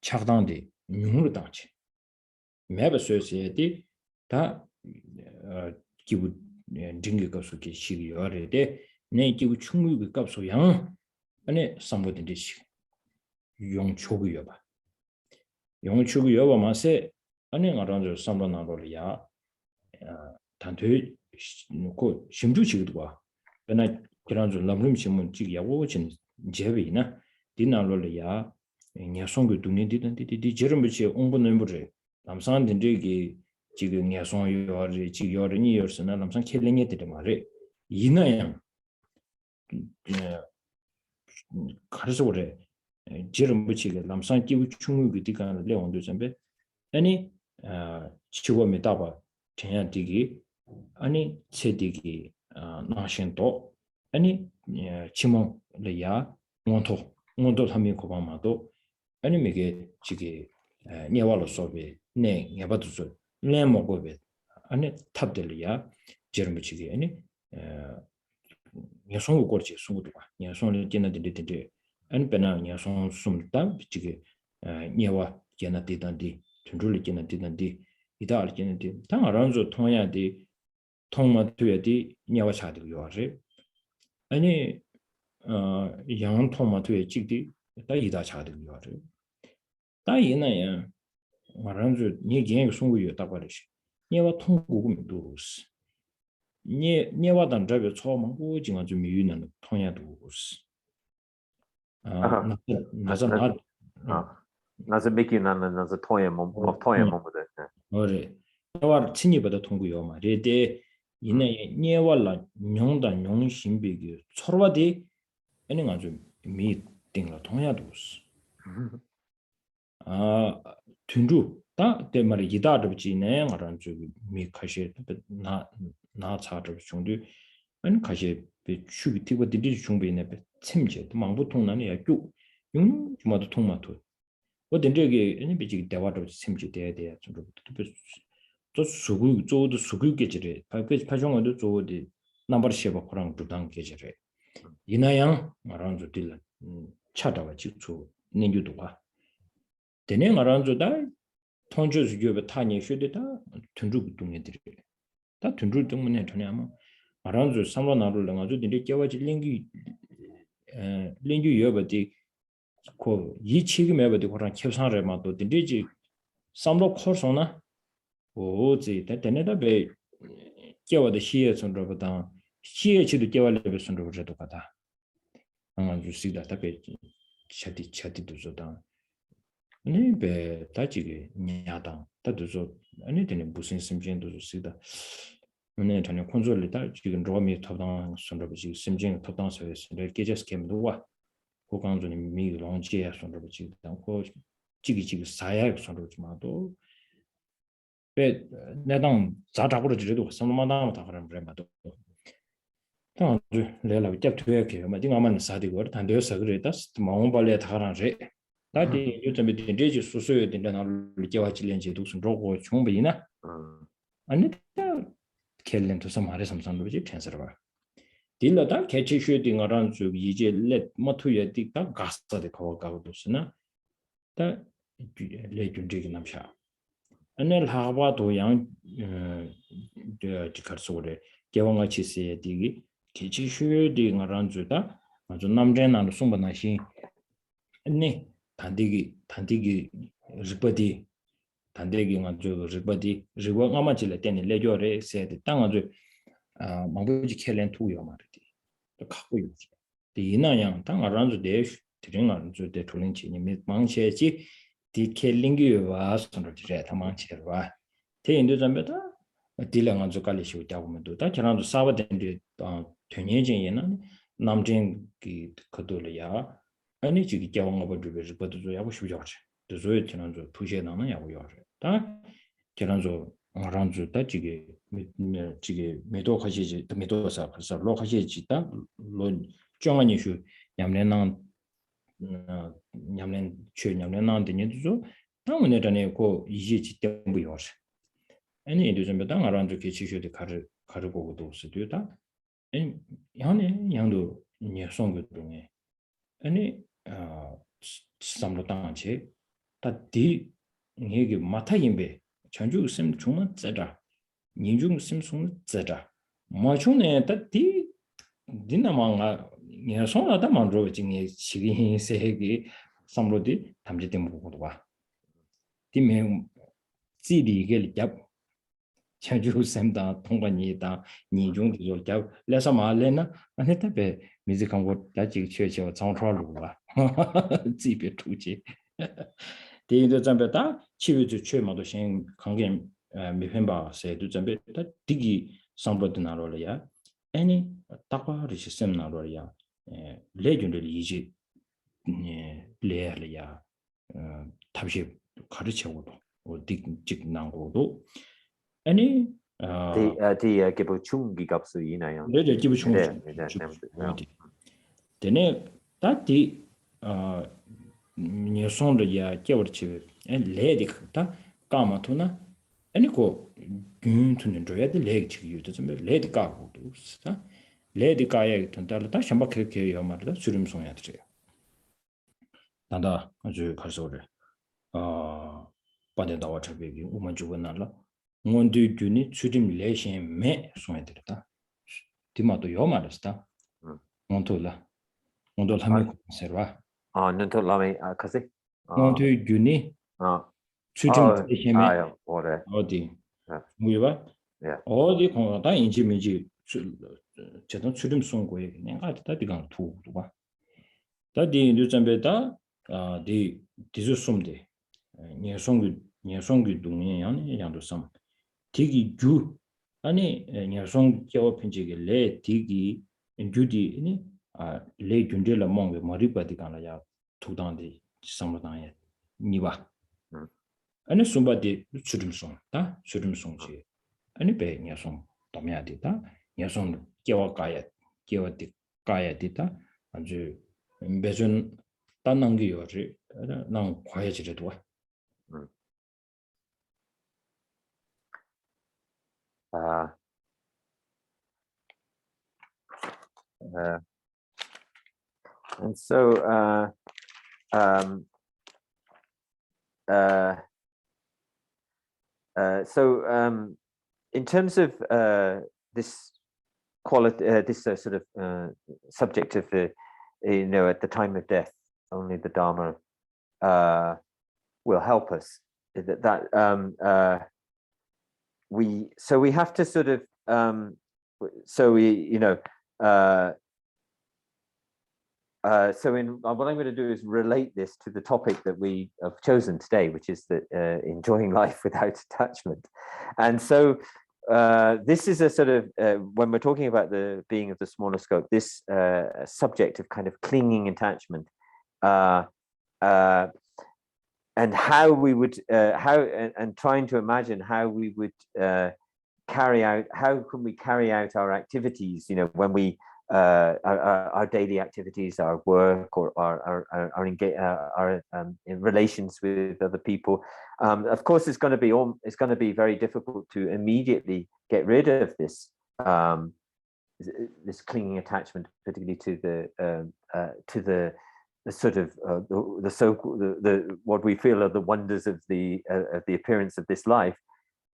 착당데 뉴르 당치 매버 소시에티 다 기부 딩게 가서기 시기 여래데 내 기부 충분히 값소 양 아니 삼보든지 시 용초기 여바 용축이 여바마세 아니 알아서 삼번나로야 단퇴 놓고 심주치기도 봐. 그러나 그런 줄 남름 신문 찍 야고진 제비나 디나로야 녀송도 두니디든디 제름부치 옹분는부리 남산 된저기 지금 녀송 요리 지요르니 요르스나 남산 켈링에 되게 말이 이나양 가르쳐 그래 지름 붙이게 남산 기부 충분히 디간 레온도 전에 아니 치고미 다바 전야디기 아니 체디기 나신도 아니 치몽레야 몬토 함이 고방마도 아니 메게 지게 녀와로 소비 네 녀바도서 레모고베 아니 탑들이야 지름치기 아니 녀송고 거지 송고도가 녀송을 지나들이데 아니 배나 녀송 숨다 비치게 녀와 지나디단디 튼줄이 지나디단디 이다알 지나디 당아란조 통야디 통마투야디 녀와 차디고 요아레 아니 양 통마투에 찍디 다 이다 차디고 요아레 다 이나야 말한주 니 개인 송고요 다바르시 녀와 통고금 도스 녀와 단자베 처음 고징아 좀 유는 통야도 도스 나자나 나서 맥이나는 나서 토에 몸 토에 몸도 어레 녀와 친이보다 통고요 말이데 이내 녀와라 용단 용신비기 서로와디 아니 아주 미팅라 통야도스 튼루 다 때말에 이다르지네 말한 주 미카시 나 차르 중도 아니 가시 비 추비티고 디디 중베네 배 챔제 망부 통난이야 쭉 용주마도 통마토 어딘데게 아니 비지 대화도 챔제 돼야 좀 또 수구 조도 수구 계절에 파종어도 조디 넘버 쉐바 그랑 두당 계절에 이나양 말한 주 딜라 차다가 직초 내주도가 되네 말한 주다 통주스 교배 타니 쉬되다 튼주 동네들이 다 튼주 때문에 전에아마 말한 주 삼로 나를 가지고 딘데 깨와지 링기 여버디 고 이치기 매버디 그런 캡상을 마도 딘데지 삼로 코스나 오지 되네다 배 깨와도 시에 선로보다 시에치도 깨와를 선로보다 가다 아주 시다 답에 차디도 저다 아니 배 다지게 냐당 다도서 아니 되네 무슨 심진도 쓰다 오늘 전에 콘솔이다 지금 로미 탑당 선로비지 심진 탑당서에 계제스 캠도와 고강존이 미롱지에 선로비지 당고 지기 사야 선로지마도 배 내당 자작으로 지려도 선로마다 다 그런 브레마도 또 레라 잡투에게 마딩아만 사디고 단도서 그랬다 마음발에 다가라제 다디 요즘에 된지 수수에 된다는 리게와질렌지 독순 로고 총배이나 아니 켈렌도 some 삼삼도 지 텐서버 딜러다 개체 슈딩어란 주 이제 렛 모투에 딕다 가스데 거가고도스나 다 레준지기 남샤 안엘 하바도 양 지카르소레 개왕아치스에 디기 개체 슈딩어란 주다 아주 남전나로 송바나시 아니 단디기 리버디 단대기 아주 리버디 리버 아마질에 때는 레조레 세데 땅 아주 망부지 켈렌 투요 말이지 또 갖고 있지 이나양 땅 알아서 대 드링 아주 대 돌린지 니 망체지 디켈링이 와서는 이제 다망체와 대인도 잠베다 딜랑 아주 깔리시고 있다고면도 다 저랑도 사바된데 되년진에는 남진기 그돌이야 아니 지기 겨왕업을 주베지 버도 야고 싶죠. 저에 지난주 2시에 나는 야고요. 다 지난주 알아주 다 지기 매도 가시지 매도사 그래서 로 가시지다 로 정한이슈 냠내난 냠낸 최 냠내난 되니도 다음에는 고 이제 지tem부요. 아니 요즘 당 알아주 개치슈데 가르고도 없어도다. 아니 양도 녀송도 동에 아니 삼로 당한지 다디 이게 마타임베 전주 심 중만 쩌다 니중 심송 쩌다 마중에 다디 디나망아 녀송하다 만로 징이 시기 세기 삼로디 담지데 먹고도 봐 디메 지리게 잡 전주 샘다 통관이다 니중도 잡 레서 말레나 아니다베 미지kan 거 다지 최최 장초로 봐 집에 투지 대인도 잠베다 치유주 최마도 신 관계 미편바 세도 잠베다 디기 상보도 나로야 아니 딱바리 시스템 나로야 레전드 이제 레알이야 탑시 가르쳐고도 어디 직난고도 아니 the 기부 충기 값수 이나요. 레저 기부 충 네. 어디 되네 다디 녀송도야 겨울치 레디 크다 까마토나 아니고 균투는 줘야 돼 레지 유도 좀 레디 까고도 있어 레디 까야 된다다 샴바케케 요마르다 수림송야 되죠 나다 아주 가서래 빠데다와 차베기 우만 주고나라 원두드니 수림 레신 메 송야 되다 디마도 요마르스다 원토라 원도 함이 컨서바 눈도 라메 가세. 원두드니 수림 레신 메 뭐래. 어디 뭐야 어디 공다 인지민지 제동 수림 송고에 내가 다 디가 투도 봐 다디 뉴점베다 디 디즈숨데 녀송기 동에 아니 양도 섬 디기 주 아니 녀송 겨워 편지게 레 디기 주디 아니 레 준데라 몽게 머리바디 간라야 투당데 섬다에 니바 아니 숨바디 수림송 다 수림송지 아니 배 녀송 도미아디다 녀송 겨워 가야 겨워디 가야 디다 아주 배전 단난 게 요지 난 과해지려도 and so in terms of this quality, this sort of subject of at the time of death, only the Dharma will help us. We have to sort of so what I'm going to do is relate this to the topic that we have chosen today, which is that enjoying life without attachment. And so this is a sort of when we're talking about the being of the smaller scope, this subject of kind of clinging attachment, and how we would and trying to imagine how we would carry out, how can we carry out our activities, when we our daily activities, our work, or our in relations with other people. Of course, it's going to be very difficult to immediately get rid of this this clinging attachment, particularly to the sort of the what we feel are the wonders of the appearance of this life.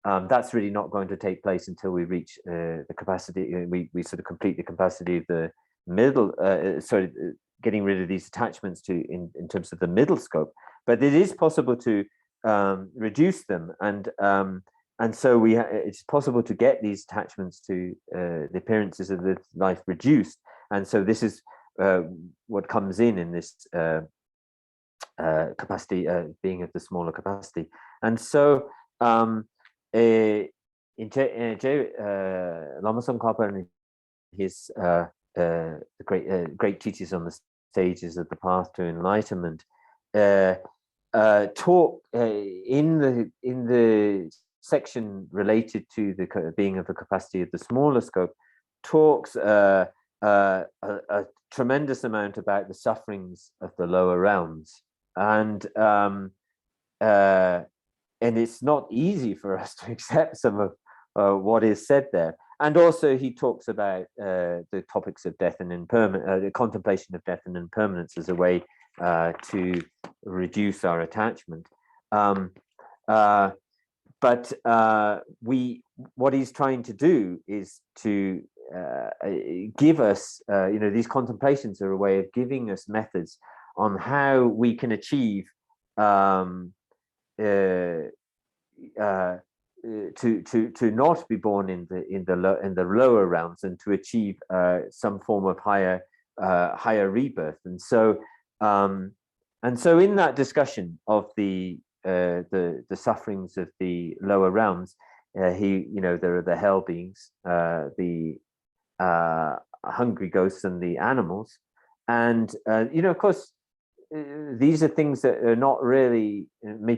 That's really not going to take place until we reach the capacity. We sort of complete the capacity of the middle. Getting rid of these attachments in terms of the middle scope. But it is possible to reduce them, and so it's possible to get these attachments to the appearances of the life reduced. And so this is what comes in this capacity, being of the smaller capacity. And so in Lama Tsongkhapa and his great treatise on the stages of the path to enlightenment, talk in the section related to the being of the capacity of the smaller scope, talks a tremendous amount about the sufferings of the lower realms, and it's not easy for us to accept some of what is said there. And also he talks about the topics of death and impermanence, the contemplation of death and impermanence as a way to reduce our attachment. But what he's trying to do is to give us, these contemplations are a way of giving us methods on how we can achieve to not be born in the lower realms, and to achieve some form of higher rebirth. And so in that discussion of the sufferings of the lower realms, there are the hell beings, the hungry ghosts, and the animals. And of course, these are things that are not really.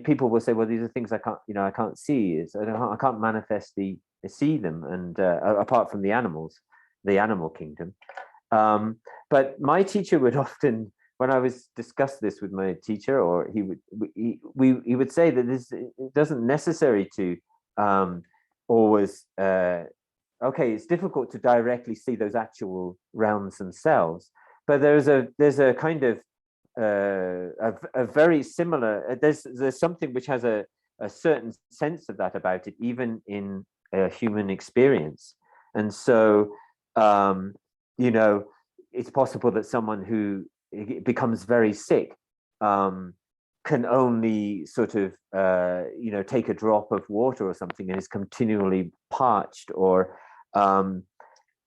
People will say, "Well, these are things I can't see. I can't manifestly see them." And apart from the animals, the animal kingdom. But my teacher would often, when I was discuss this with my teacher, or he would say that it doesn't necessary to always. Okay, it's difficult to directly see those actual realms themselves, but there's a kind of a very similar. There's something which has a certain sense of that about it, even in human experience, and so. It's possible that someone who becomes very sick can only sort of, take a drop of water or something and is continually parched, or,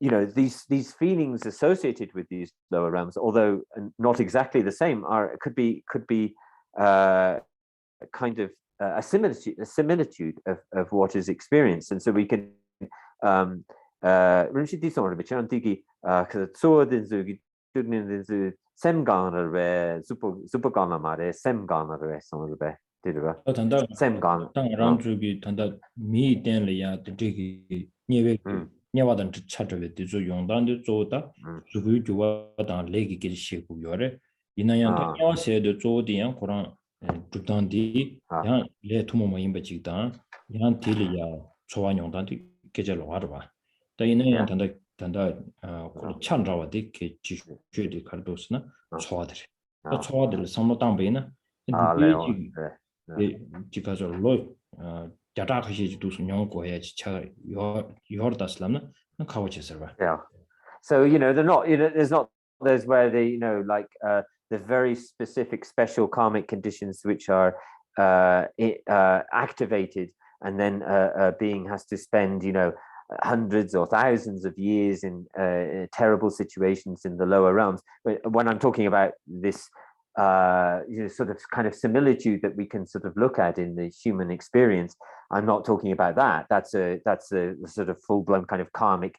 these feelings associated with these lower realms, although not exactly the same, could be kind of a similitude of what is experienced, and so we can. Rinpoche dit son Rinpoche an tiki so den zu tugnin den zu semganer be superganer mare semganer be son be didra semgan ran 주기 단다 미 된래야 되게 녀외 녀와던 차트에 뒤조 용단도 조다 주부 주와다 레기 길시고 요래 이나야 녀세도 조디야 고랑 주단디 야 레투모모 임베지다 야 딜이야 초와 용단도 계절로 와봐 이나야 단다 찬라와디 게 지주디 칼도스나 초와들 초와들 삼모당베나 지가서 로 야다가시도 수용고야지 차 요르다슬람나 카와체서바. Yeah. So they're not there's not those where they like the very specific special karmic conditions which are activated, and then a being has to spend hundreds or thousands of years in terrible situations in the lower realms. When I'm talking about this sort of kind of similitude that we can sort of look at in the human experience, I'm not talking about that. That's a sort of full-blown kind of karmic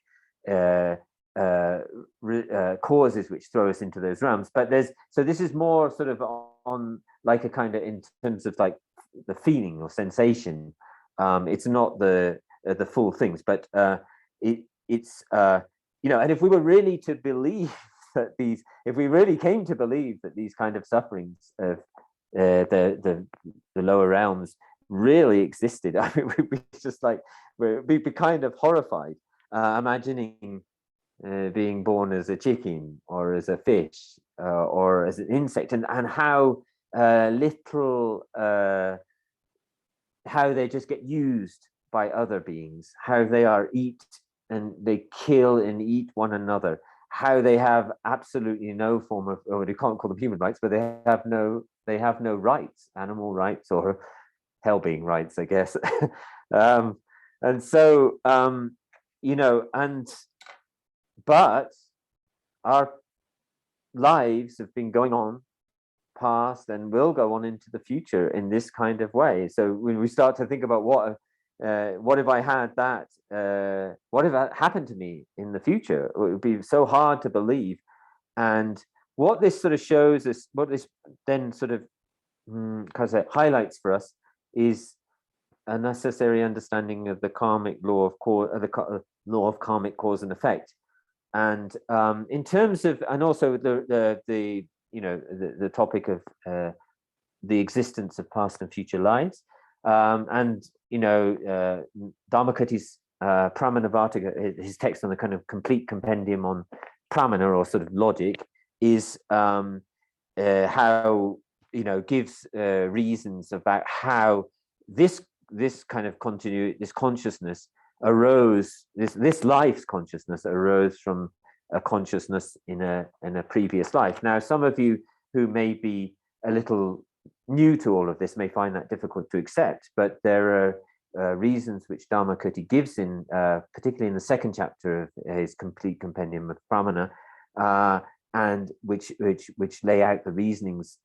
causes which throw us into those realms. But this is more sort of on like a kind of in terms of like the feeling or sensation. It's not the full things, but it's and if we were really to believe that if we really came to believe that these kind of sufferings of the lower realms really existed, I mean, we'd be just like, we'd be kind of horrified, imagining being born as a chicken or as a fish or as an insect, and how little, how they just get used by other beings, how they are and they kill and eat one another, how they have absolutely no form of, or you can't call them human rights, but they have no rights, animal rights or hell-being rights, I guess. And so, but our lives have been going on past and will go on into the future in this kind of way. So when we start to think about what if I had that, what if that happened to me in the future, it would be so hard to believe. And what this sort of shows us, what this then sort of highlights for us, is a necessary understanding of the karmic law of law of karmic cause and effect. And in terms of, and also the topic of the existence of past and future lives, and Dharmakirti's Pramanavartika, his text on the kind of complete compendium on pramana or sort of logic, is how gives reasons about how this kind of continuity, this consciousness arose, this life's consciousness arose from a consciousness in a previous life. Now, some of you who may be a little new to all of this may find that difficult to accept, but there are reasons which Dharmakirti gives in, particularly in the second chapter of his complete compendium of Pramana, and which lay out the reasonings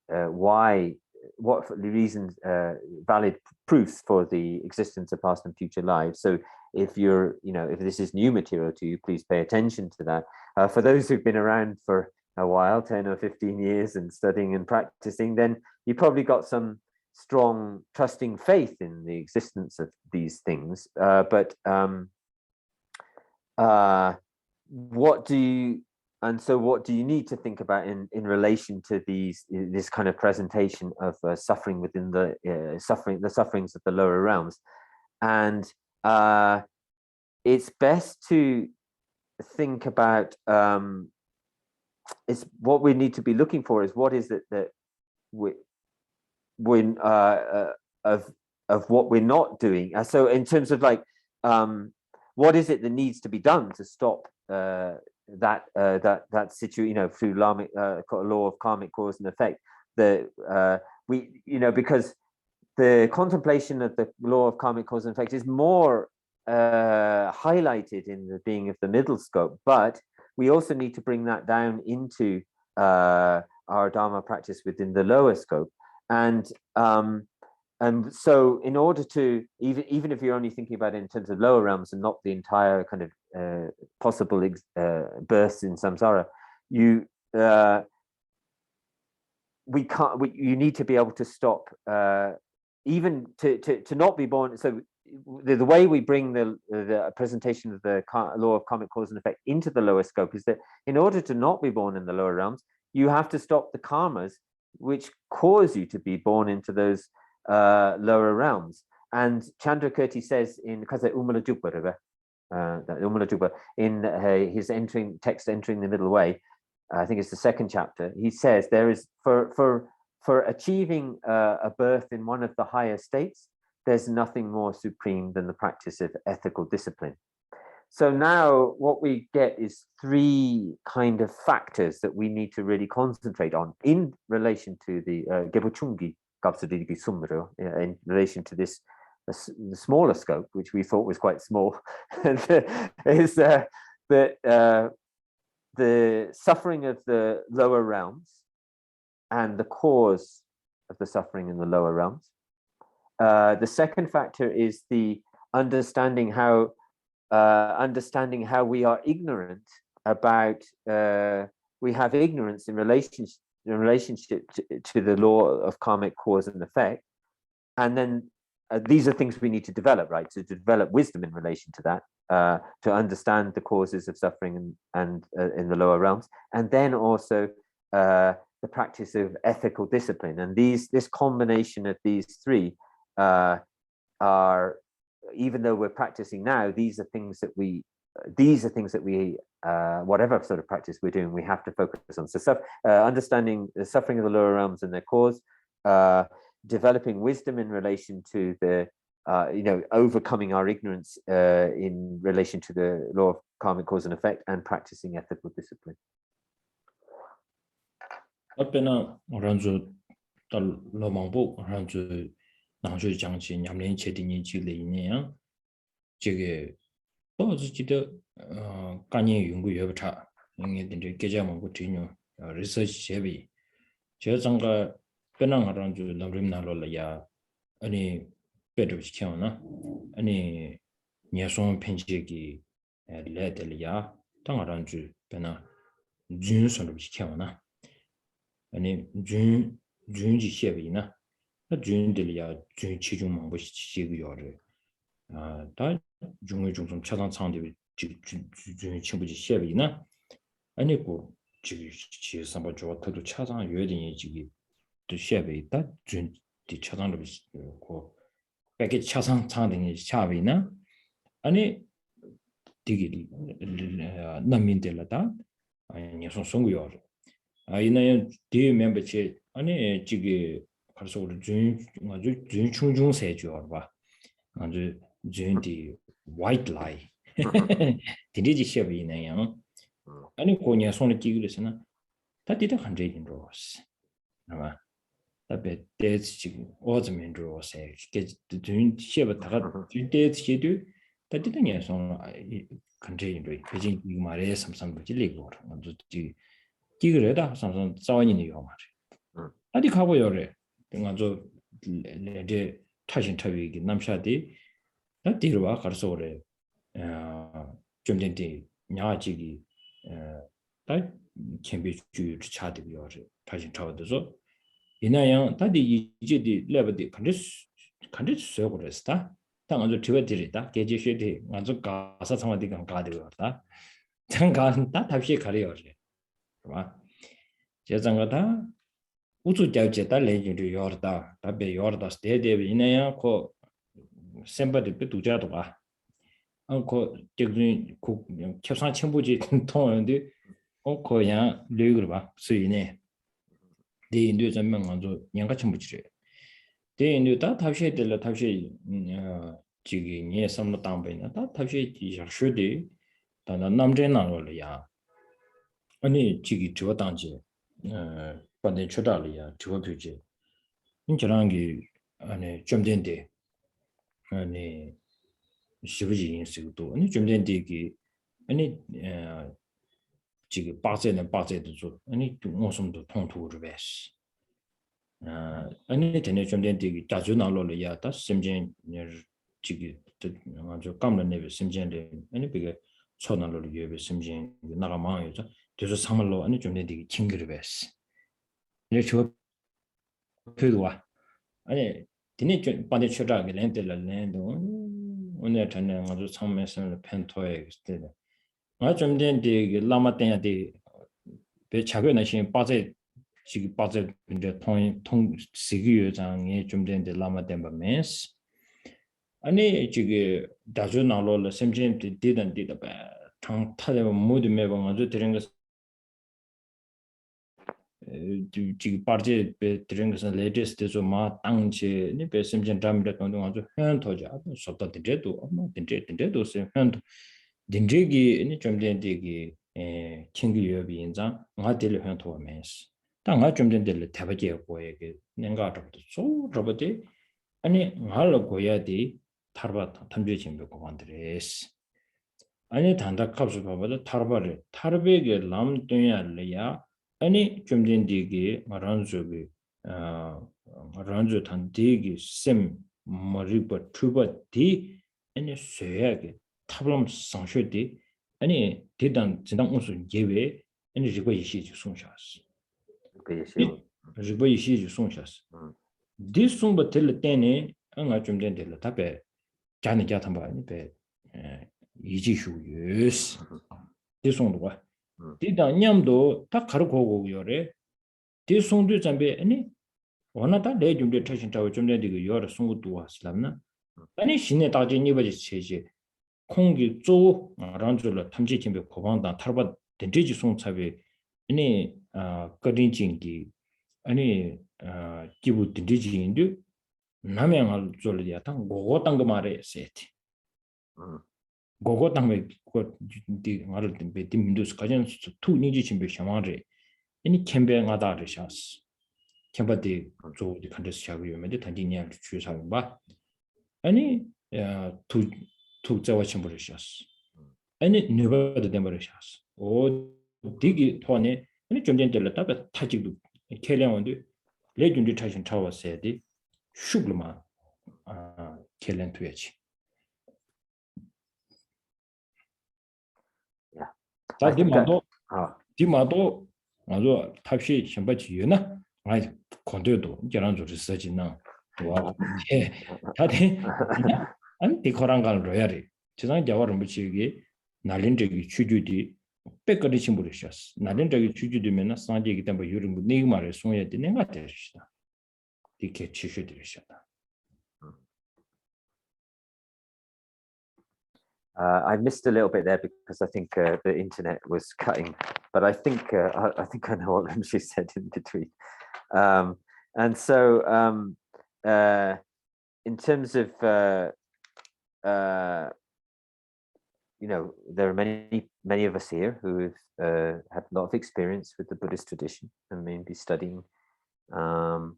valid proofs for the existence of past and future lives. So if you're, if this is new material to you, please pay attention to that. For those who've been around for a while, 10 or 15 years, and studying and practicing, then you probably got some strong trusting faith in the existence of these things. But what do you need to think about in relation to this kind of presentation of suffering within the sufferings of the lower realms? And it's best to think about is what we need to be looking for is what is it that of what we're not doing. So in terms of like what is it that needs to be done to stop that situation, through law of karmic cause and effect, because the contemplation of the law of karmic cause and effect is more highlighted in the being of the middle scope, but we also need to bring that down into our Dharma practice within the lower scope. And so in order to, even if you're only thinking about it in terms of lower realms and not the entire kind of possible bursts in samsara, you need to be able to stop, even to not be born. So the way we bring the presentation of the law of karmic cause and effect into the lower scope is that in order to not be born in the lower realms, you have to stop the karmas which cause you to be born into those lower realms. And Chandrakirti says in in his text Entering the Middle Way, I think it's the second chapter, he says there is for achieving a birth in one of the higher states, there's nothing more supreme than the practice of ethical discipline. So now what we get is three kind of factors that we need to really concentrate on in relation to the Gebuchungi Kapsadigi Sumro, in relation to this the smaller scope, which we thought was quite small, is that the suffering of the lower realms and the cause of the suffering in the lower realms. The second factor is the understanding how we are ignorant about, we have ignorance in relationship to the law of karmic cause and effect. And then these are things we need to develop, right? So to develop wisdom in relation to that, to understand the causes of suffering and in the lower realms. And then also the practice of ethical discipline. And this combination of these three are, even though we're practicing now, these are things that we whatever sort of practice we're doing, we have to focus on. So understanding the suffering of the lower realms and their cause, developing wisdom in relation to the overcoming our ignorance in relation to the law of karmic cause and effect, and practicing ethical discipline. 아니 준지 셰비나 준들이야 준 치중 망보 시기요를 다 중의 중점 차단 상대 준 친구지 셰비나 아니 고 지금 지선바 좋다도 차단 요딩이 지기 또 셰비 있다 준디 차단을 고 백이 차상 상등이 샤비나 아니 디기 남민들라다 아니 손송고요 아이나요 뒤에 멤버체 아니 지게 벌써 우리 준 충중세죠 봐 아주 준디 white lie 디리지 셰비네요 아니 고냐 손에 끼기로서는 다 뒤에 한제인 로스 아마 답에 대지 지금 어즈면 로세 준 셰바다가 뒤에 셰도 다 뒤에 손 한제인 로 베징 이 말에 삼삼도 질리고 아주 기그래다 삼삼 자원이니요 말이 아니 가고요래 내가 저 이제 타신 타위기 남샤디 나 뒤로와 가서 오래 좀 된디 냐지기 다 챔비 주 차도 요래 다시 차도서 이나양 다디 이제디 레버디 간지 수요 그랬다 당아주 디베디리다 계제쉐디 아주 가사 상황이 가되었다 잠깐 다 답시 가려요래 봐 제장가다 우주 자체다 레지를 요르다 답에 요르다 스테데 이나양 코 셈바디 비두자도 봐 그 저기 그 협상 첨부지 통하는데 그냥 뇌를 봐 수인에 대인도 전명한도 양가 첨부지래 대인도 다 답시에 들려 답시 저기 니 섬로 담배나 다 답시 이셔슈디 다나 남제나로야 아니 저기 저 당지 반대 쳐다리야 저 표지 인저랑 게 아니 좀 된대 아니 시부지 인식도 아니 좀 된대 아니 지금 빠져는 줘 아니 무슨도 통투를 베시 아니 되네 좀 된대 자주 나로려야 다 심진 지금 아주 감는 내비 심진데 아니 그게 초나로를 예배 심진 나가마요죠 그래서 상말로 아니 좀 된대 징그를 베시 이제 저 표도와 아니 디네 좀 반대 쳐다게 렌들렌도 오늘 전에 아주 상면서 펜토에 있을 때 좀 된데 라마땡야데 배 작은 빠져 지금 빠져 이제 통 시기여장에 좀 된데 라마땡바 메스 아니 지금 다주 나로를 심진데 디던데 봐 타래 모두 매번 아주 들은 거 지금 빠르게 들은 것은 레디스트 좀마 당체 니 배심진 담을 동동 아주 현토자 속도 된대도 뭐 된대도 현토 딘제기 니 좀 된대기 친구 여비 인장 나들 현토 메스 당가 좀 된들 대바게 고에게 내가 저도 소 로봇이 아니 말로 고야디 타르바 탐주의 진벽고 만들레스 아니 단답값을 봐봐도 타르바를 타르베게 람드냐려야 아니 좀 된디게 마란조비 마란조 단디게 셈 머리버 투버디 아니 쇠야게 타블럼 상쇼디 아니 대단 진당 무슨 예외 아니 이거 이시지 송샤스 이거 이시지 송샤스 디송버 텔 때네 응아 좀 된들 답에 자네 자탄 봐니 배 이지슈스 디송도 봐 디다 냠도 다 가르고 요래 디송도 잠베 아니 원하다 내 준비 터신 타고 좀 되게 요래 송도 와슬람나 아니 신의 다진이 버지 체제 공기 조 란줄로 탐지 팀be 고방다 탈바 된지지 송차베 아니 거린진기 아니 기부 된지지인데 남양을 졸리야 당 고고 땅거 말에 세티 고고 땅에 그 말을 때 dimindus 가전 투 니지 침be 샤마레 아니 캠베가다르 샤스 캠바디 조디 컨데스 샤고요메데 단디니아 주사는 봐 아니 투 투자와 침부르 샤스 아니 네버드 데머르 샤스 오 디기 토네 아니 좀 된들 답에 타직도 켈량원데 레준디 타신 타워세디 슈글마 켈렌 투야지 자 디마도 아주 탑시 심바지요나 아이 건도도 저런 줄 쓰지나 와 다들 아니 디코랑갈 로야리 지난 자와를 붙이기 날린적이 추주디 백거리 침부르셨어 날린적이 추주되면 산지기 때문에 유름 네가 말을 송해야 되는 것 같으시다 이렇게 치슈들으셨다 I missed a little bit there because I think the internet was cutting, but I think I know what Rinpoche said in between. And so, in terms of you know, there are many of us here who have had a lot of experience with the Buddhist tradition and maybe studying, you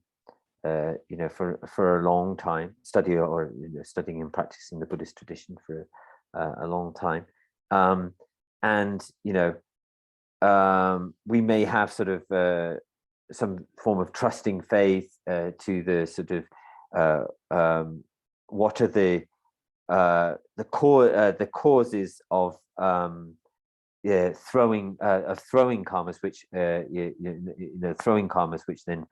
know, for a long time, studying and practicing the Buddhist tradition for a long time, and you know, we may have sort of some form of trusting faith to the sort of what are the causes of throwing karmas, which throwing karmas, which then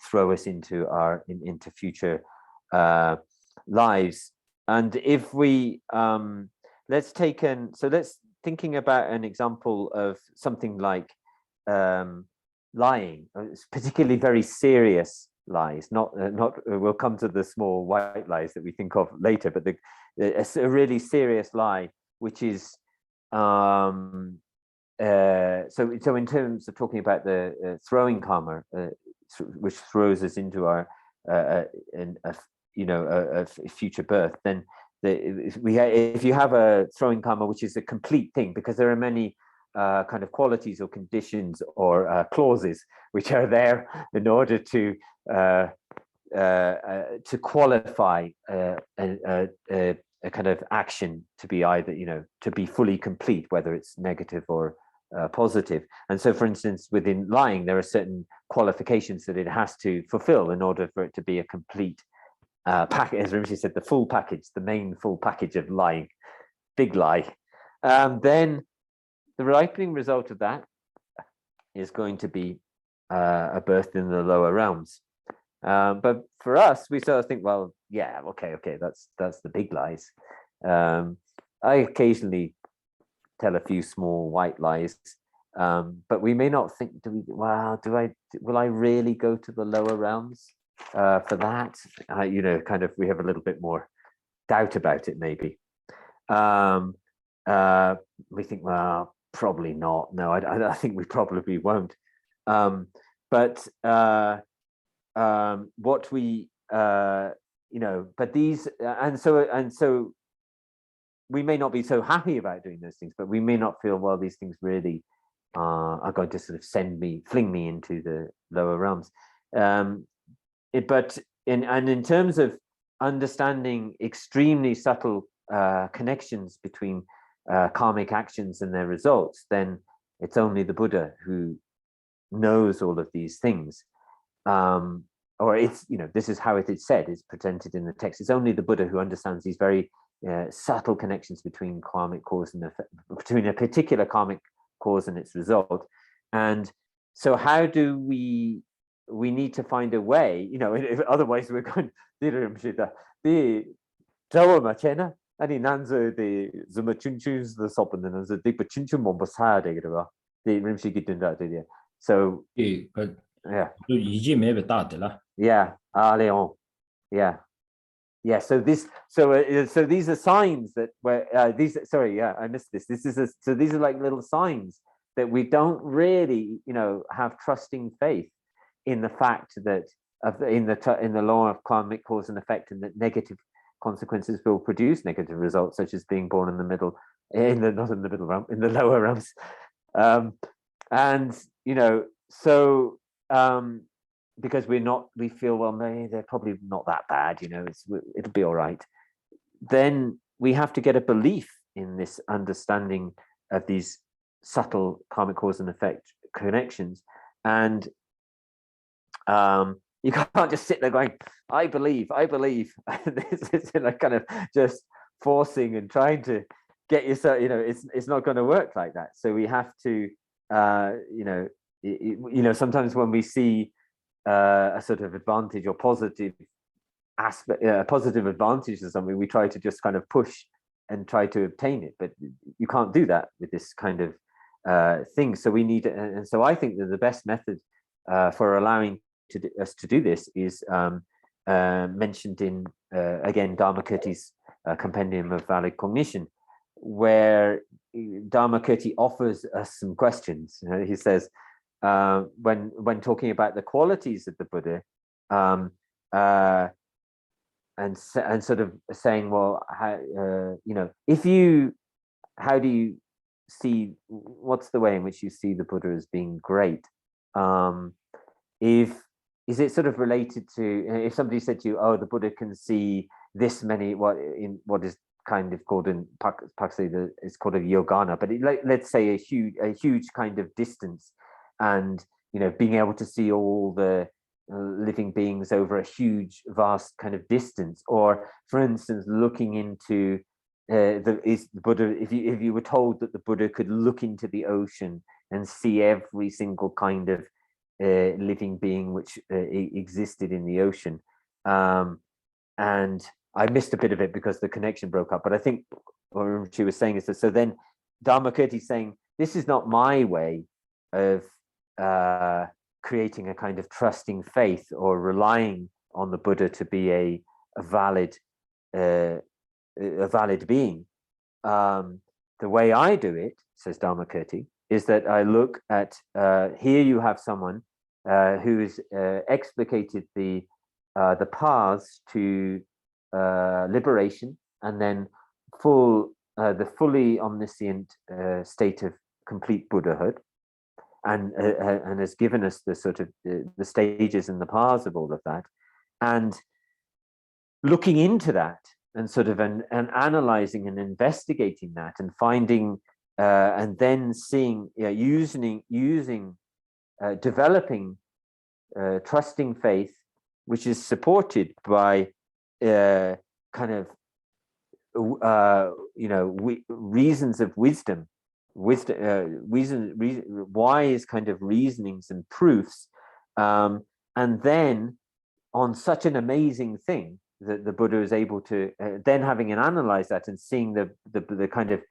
throw us into into future lives. And if we let's thinking about an example of something like lying, particularly very serious lies. Not we'll come to the small white lies that we think of later, but a really serious lie, which is so in terms of talking about the throwing karma, which throws us into our a future birth, then if you have a throwing karma which is a complete thing, because there are many kind of qualities or conditions or clauses which are there in order to qualify a kind of action to be either, to be fully complete, whether it's negative or positive. And so, for instance, within lying, there are certain qualifications that it has to fulfill in order for it to be a complete package. As Rinpoche said, the full package, the main full package of lying, big lie. Then the ripening result of that is going to be a birth in the lower realms. But for us, we sort of think, well, yeah, okay, that's the big lies. I occasionally tell a few small white lies, but we may not think, will I really go to the lower realms for that? Kind of, we have a little bit more doubt about it, maybe. We think, well, probably not. No, I think we probably won't. But what we but these and so we may not be so happy about doing those things, but we may not feel, well, these things really are going to sort of fling me into the lower realms. But in terms of understanding extremely subtle connections between karmic actions and their results, then it's only the Buddha who knows all of these things. Or it's, this is how it is said, it's presented in the text. It's only the Buddha who understands these very subtle connections between karmic cause and effect, between a particular karmic cause and its result. And so how do we need to find a way, otherwise we're going the Ani nanzo the zuma chunchus the sopan and the deep chunchu mombasa de the Rinpoche get that idea. So yeah. Yeah. Leon. Yeah. Yeah. So these are signs that I missed this. So these are like little signs that we don't really, have trusting faith in the fact that in the law of karmic cause and effect, and that negative consequences will produce negative results, such as being born in the lower realms. Because we feel, well, maybe they're probably not that bad, it'll be all right. Then we have to get a belief in this understanding of these subtle karmic cause and effect connections. And you can't just sit there going, I believe. This is kind of just forcing and trying to get yourself, it's not going to work like that. So we have to, sometimes when we see a sort of advantage or positive aspect, positive advantage to something, we try to just kind of push and try to obtain it, but you can't do that with this kind of thing. So we need, and so I think that the best method for allowing us to do this is mentioned in again Dharmakirti's Compendium of Valid Cognition, where Dharmakirti offers us some questions. He says, when talking about the qualities of the Buddha, and sort of saying, well, how, how do you see, what's the way in which you see the Buddha as being great? Is it sort of related to, if somebody said to you, oh, the Buddha can see this many, what is kind of called in Paksa, it's called a yogana, but let's say a huge kind of distance, and being able to see all the living beings over a huge, vast kind of distance, or for instance, looking into the Buddha, if you were told that the Buddha could look into the ocean and see every single kind of living being which existed in the ocean, and I missed a bit of it because the connection broke up, but I think what she was saying is that, so then Dharmakirti is saying, this is not my way of creating a kind of trusting faith or relying on the Buddha to be a valid being. The way I do it, says Dharmakirti, is that I look at, here you have someone who has explicated the paths to liberation, and then the fully omniscient state of complete Buddhahood, and has given us the sort of the stages and the paths of all of that, and looking into that and sort of and analyzing and investigating that and finding and then seeing, using developing trusting faith, which is supported by kind of reasons of wisdom, wise kind of reasonings and proofs, and then on such an amazing thing that the Buddha is able to then, having analyzed that and seeing the kind of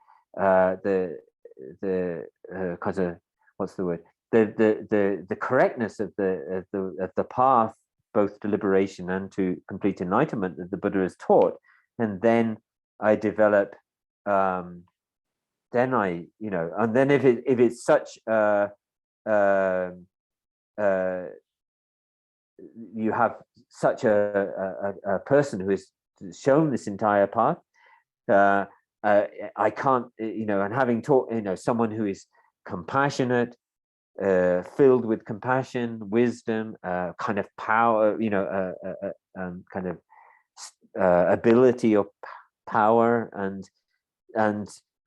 kind of, what's the word, the correctness of the path, both to liberation and to complete enlightenment that the Buddha has taught, and then I develop, then I, and then if it's such you have such a person who has shown this entire path, I can't, and having taught, someone who is compassionate, filled with compassion, wisdom, kind of power, kind of ability or power, and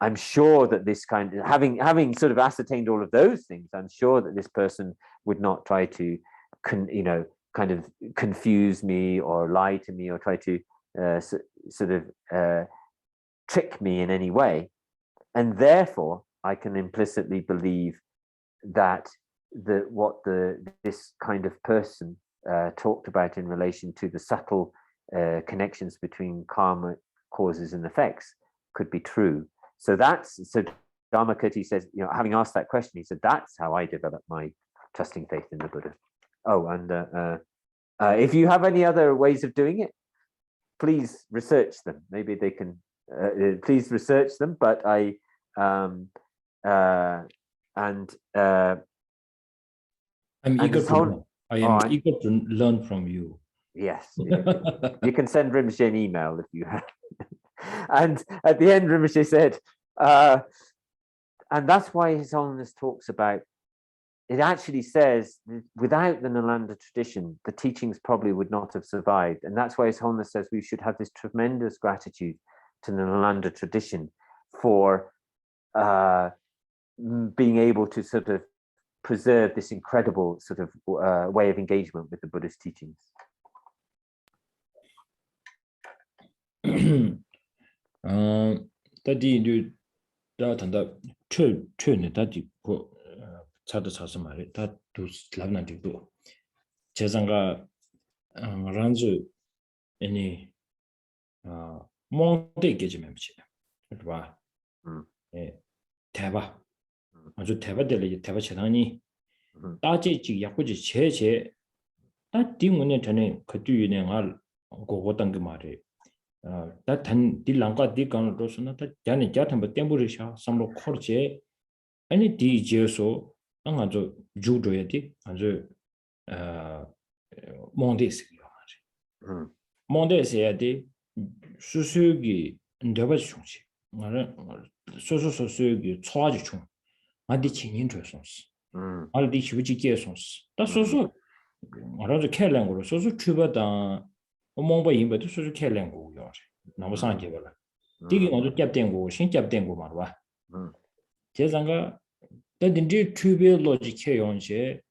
I'm sure that this kind of, having sort of ascertained all of those things, I'm sure that this person would not try to kind of confuse me or lie to me or try to sort of trick me in any way. And therefore I can implicitly believe that this kind of person talked about in relation to the subtle connections between karma causes and effects could be true. So Dharmakirti says, having asked that question, he said, that's how I developed my trusting faith in the Buddha. Oh, and if you have any other ways of doing it, please research them. Maybe they can, please research them, but I'm eager to know. I am eager to learn from you. Yes. You can send Rinpoche an email if you have. And at the end, Rinpoche said, and that's why His Holiness talks about, it actually says, without the Nalanda tradition, the teachings probably would not have survived. And that's why His Holiness says we should have this tremendous gratitude to the Nalanda tradition for being able to sort of preserve this incredible sort of way of engagement with the Buddhist teachings. Tadi da tanda ne tadi ko chada chasa mare ta tu lavna di do jezanga ranzu any monte geje memchi ba teba 아주 대바들이 대바 chedangi 다지 지 약고지 제제 다 딩문에 전에 그 뒤에 알 고고던 그 말이 다단 딜랑가 디간으로서는 다 자네 자탄 뭐 템부르샤 삼로 코르제 아니 디제소 아주 주도야디 아주 몬데스요 말이 몬데스야디 수수기 ndeba chungchi ngara 소소소소기 초아지 chung 아디 친인 줘송스 알디 휴지 계송스 다 소소 알아서 켈랭고로 소소 추바다 몽바 임바도 소소 켈랭고요 너무 상게 봐라 디기 먼저 캡된고 신캡된고 말봐 제상가 다딘지 튜베 로직해 용제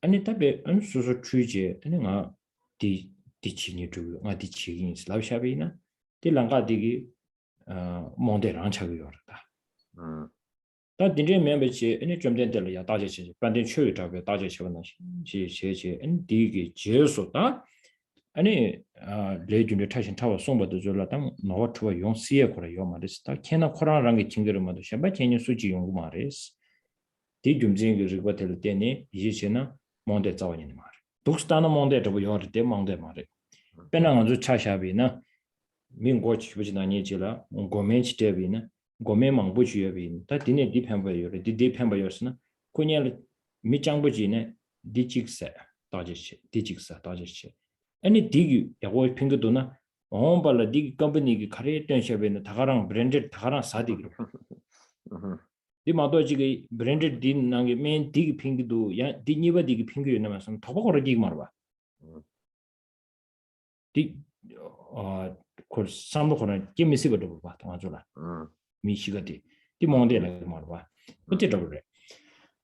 아니 답에 안 소소 추제 아니가 디 디치니 주 아디 치긴 슬라샤비나 딜랑가 디기 monde ranchago yorda. 다 dinje memberchi any jumden de ya daje chi bandin chue tabe daje chi wana chi chi en digi jesu da ani le junde tashin tawa somba de zola dang no tuwa yong sie kora yo maris ta kena koran rangi chingere ma do shamba kenyu suji yong maris di jumjin ge rigwa tel teni yi chena monde zawani ni mar dukstana monde de yo de monde mare pena nganzu chashabi na 민고 치부지나 니지라 고멘치 대비나 고메 망부주여비 다 디네 디펜바요레 디펜바요스나 코니알 미장부지네 디직사 다지시 디직사 다지시 아니 디기 야고 핑거도나 온발라 디기 컴퍼니기 카레 텐샵에나 다가랑 브랜드 다가랑 사디기 디마도지기 브랜드 딘나게 메인 디기 핑기도 야 디니바 디기 핑기요 나마선 더버거리 디기 말봐 디 그 삼도 거는 김미시거도 봐 동아줘라 미시거디 디몬데라 말봐 어때도 그래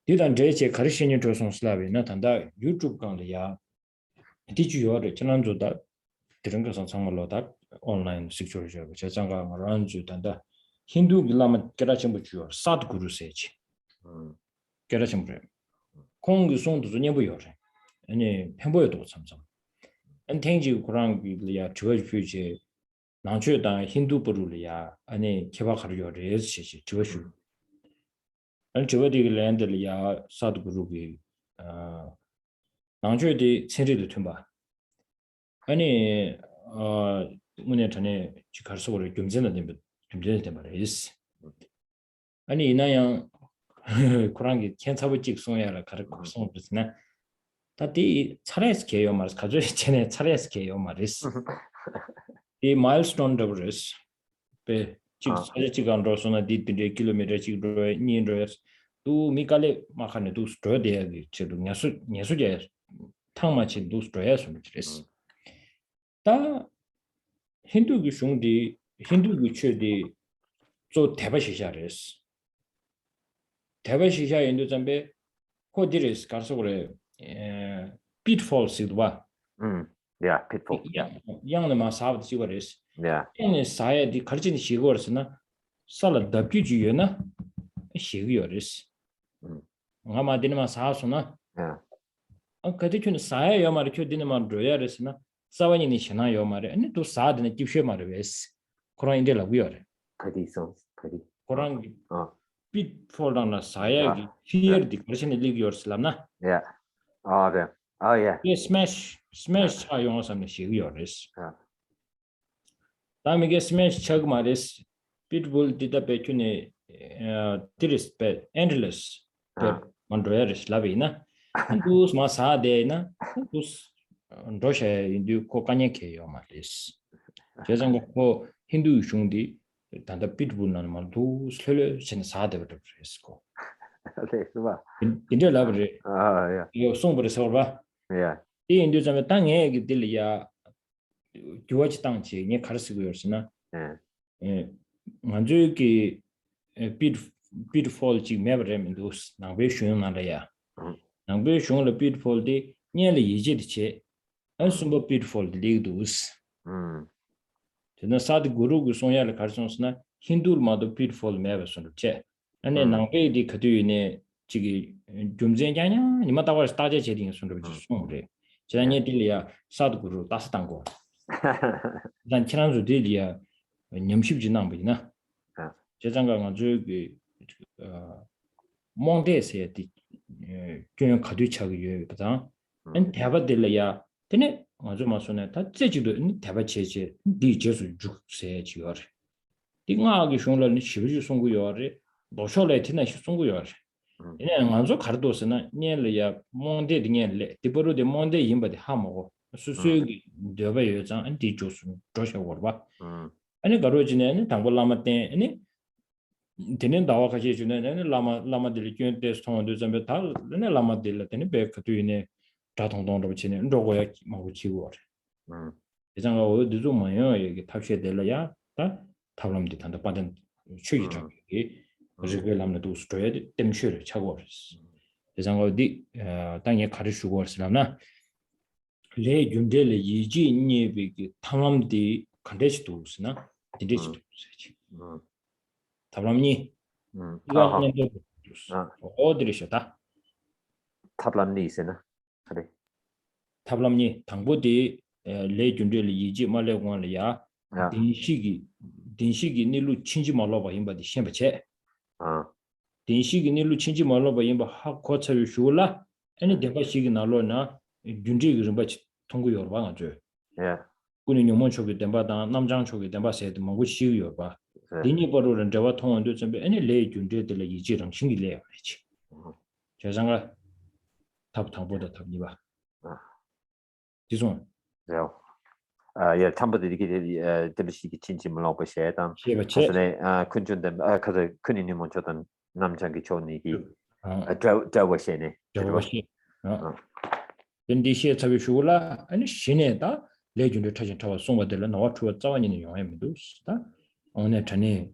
디단 제체 가르치는 조선 슬라비나 단다 유튜브 강도야 디주요를 지난주다 들은 것은 정말로다 온라인 시큐리티하고 제장가 말한주 단다 힌두 빌라마 깨라침부 주요 사드구루세지 깨라침부 공기 송도 전혀부요래 아니 펜보여도 참참 안탱지 그런 비리아 저주지 나주다 힌두 부르리아 아니 개박하려래 시시 저주 안 저거디 랜드리아 사드그룹이 나주디 체리도 tum바 아니 문에 전에 지가서로 금전된 말이스 아니 이나양 그런 게 괜찮을 직송이라 가르고 송부스나 다디 차례스 개요 말스 가져 전에 차례스 개요 말이스 이 마일스톤 더브레스 베 지간 로소나 디디 킬로미터 지로 니로스 두 미칼레 마카네 두 스토데야기 제도 냐수제 탕마치 두 스토야스 미트레스 다 힌두기 슝디 힌두기 최디 조 대바시샤레스 대바시샤 인도 잠베 코디레스 가서그래 pitfalls도 yeah pitfall 양나마 사업도 지거레스 yeah 얘네 사야디 가르치는 시거스나 살아 답주주여나 시거레스 아마 되는 사서나 yeah 그때는 사야요 말이 켜디는 말 로야레스나 사원이니 신나요 말이 아니 또 사드는 집셔 말이스 그런 인데라고요 그디서 그디 그런 pitfall나 사야기 fear디 가르치는 리기어스라나 yeah 네 yeah 이 스매시 사용을 하면 시기요레스 다음에 게 스매시 척 말이스 pitbull 디다 배추네 디리스 배 endless 그 만드레스 라비나 두스 마사데나 두스 로셰 인두 코카니케요 말이스 제정고 힌두 슝디 단다 pitbull는 말도 슬레 신 사데버도 그랬고 네 수바 인데 라브레 yeah 이거 송버서 봐 yeah 이 인도 좀 땅에 기들이야 교화지 땅지 니 가르치고 있으나 예 만주기 beautiful 지 매버면 도스 나베 쉬는나야 나베 쉬는 beautiful디 니를 이제디체 안숨버 beautiful 리도스 저는 사드 구루고 송야를 가르쳤으나 힌두르마도 beautiful 매버선체 아니 나베디 그뒤네 지기 좀전자냐 니마다고 따제 제딩 손으로 주송래 지난해 딜이야 사드구루 따스단고 난 지난주 딜이야 냠십지 남비나 제장가가 저기 몽데세디 균형 가두차기 요거다 안 대바딜이야 근데 아주 마소네 다 제지도 대바체제 디제수 죽세 지어 띵하기 쇼를 시비주 송구요래 노쇼래 티나 송구요래 얘는 먼저 가르도스나 니엘이야 몽데 니엘레 디버로데 몽데 임바데 하모고 수수기 되바 여장 안디 조수 조셔고 봐 아니 가로지네는 당골라마테 아니 되는 다와 같이 주네는 라마들이 균데 스톤도 좀베 다 라마들한테는 백투이네 다통동도 치네 로고야 마고 치고 대장가 어디 좀 뭐요 이게 탑시에 될라야 다 탑람디 단다 빠든 추기적이 그게 남는 스토리에 땜셔를 차고 있어. 대장 어디 땅에 가르치고 있으려나 레 준델 이지 니비기 탐람디 컨데스도 us나 디데스도 us지. 탑람니 이거는 어디를 쉬었다 탑람니스나 그래 탑람니 당보디 레준들이 이지 말레고는야 딘시기 니루 친지 말로바 임바디 셴바체 딘시기 니루 친지 말로바 임바 하코차유 슈라 아니 데바시기 나로나 준지기 좀 바치 통고 요르바가 줘 예 군이 녀몬 쪽에 덴바다 남장 쪽에 덴바세도 먹고 시요 봐 디니 버로는 저와 통원도 좀 아니 레준들이 이지랑 신기래요 그렇지 저장가 탑보다 탑니바 지송 예 탐버들이 이게 들으시기 진지 물어보 셔야다 시바체 군준데 그저 큰이님 먼저던 남장기 좋은 얘기 저워시네 저워시 근디시에 잡이 슈라 아니 신에다 레준들 타진 타와 송바들 나와 투어 자원이는 용해미도 시다 오늘 전에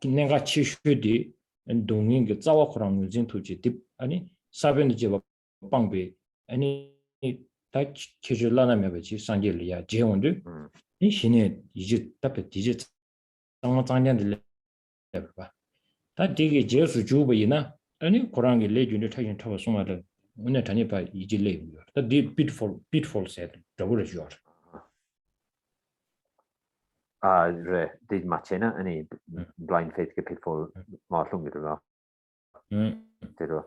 내가 치슈디 동인게 자와 코랑 무진 투지 딥 아니 사변의 제 방배 아니 다 계절라나면 같이 상계리야 제원들 이 신에 이제 답에 디제 장장년들 봐. 다 되게 제수 주부이나 아니 고랑게 레준을 타긴 타고 송마들 오늘 전에 봐 이제 레이요. 다 beautiful said 더블 줄. 그래 디 마체나 아니 blind faith 게 pitfall 마통이더라 되더라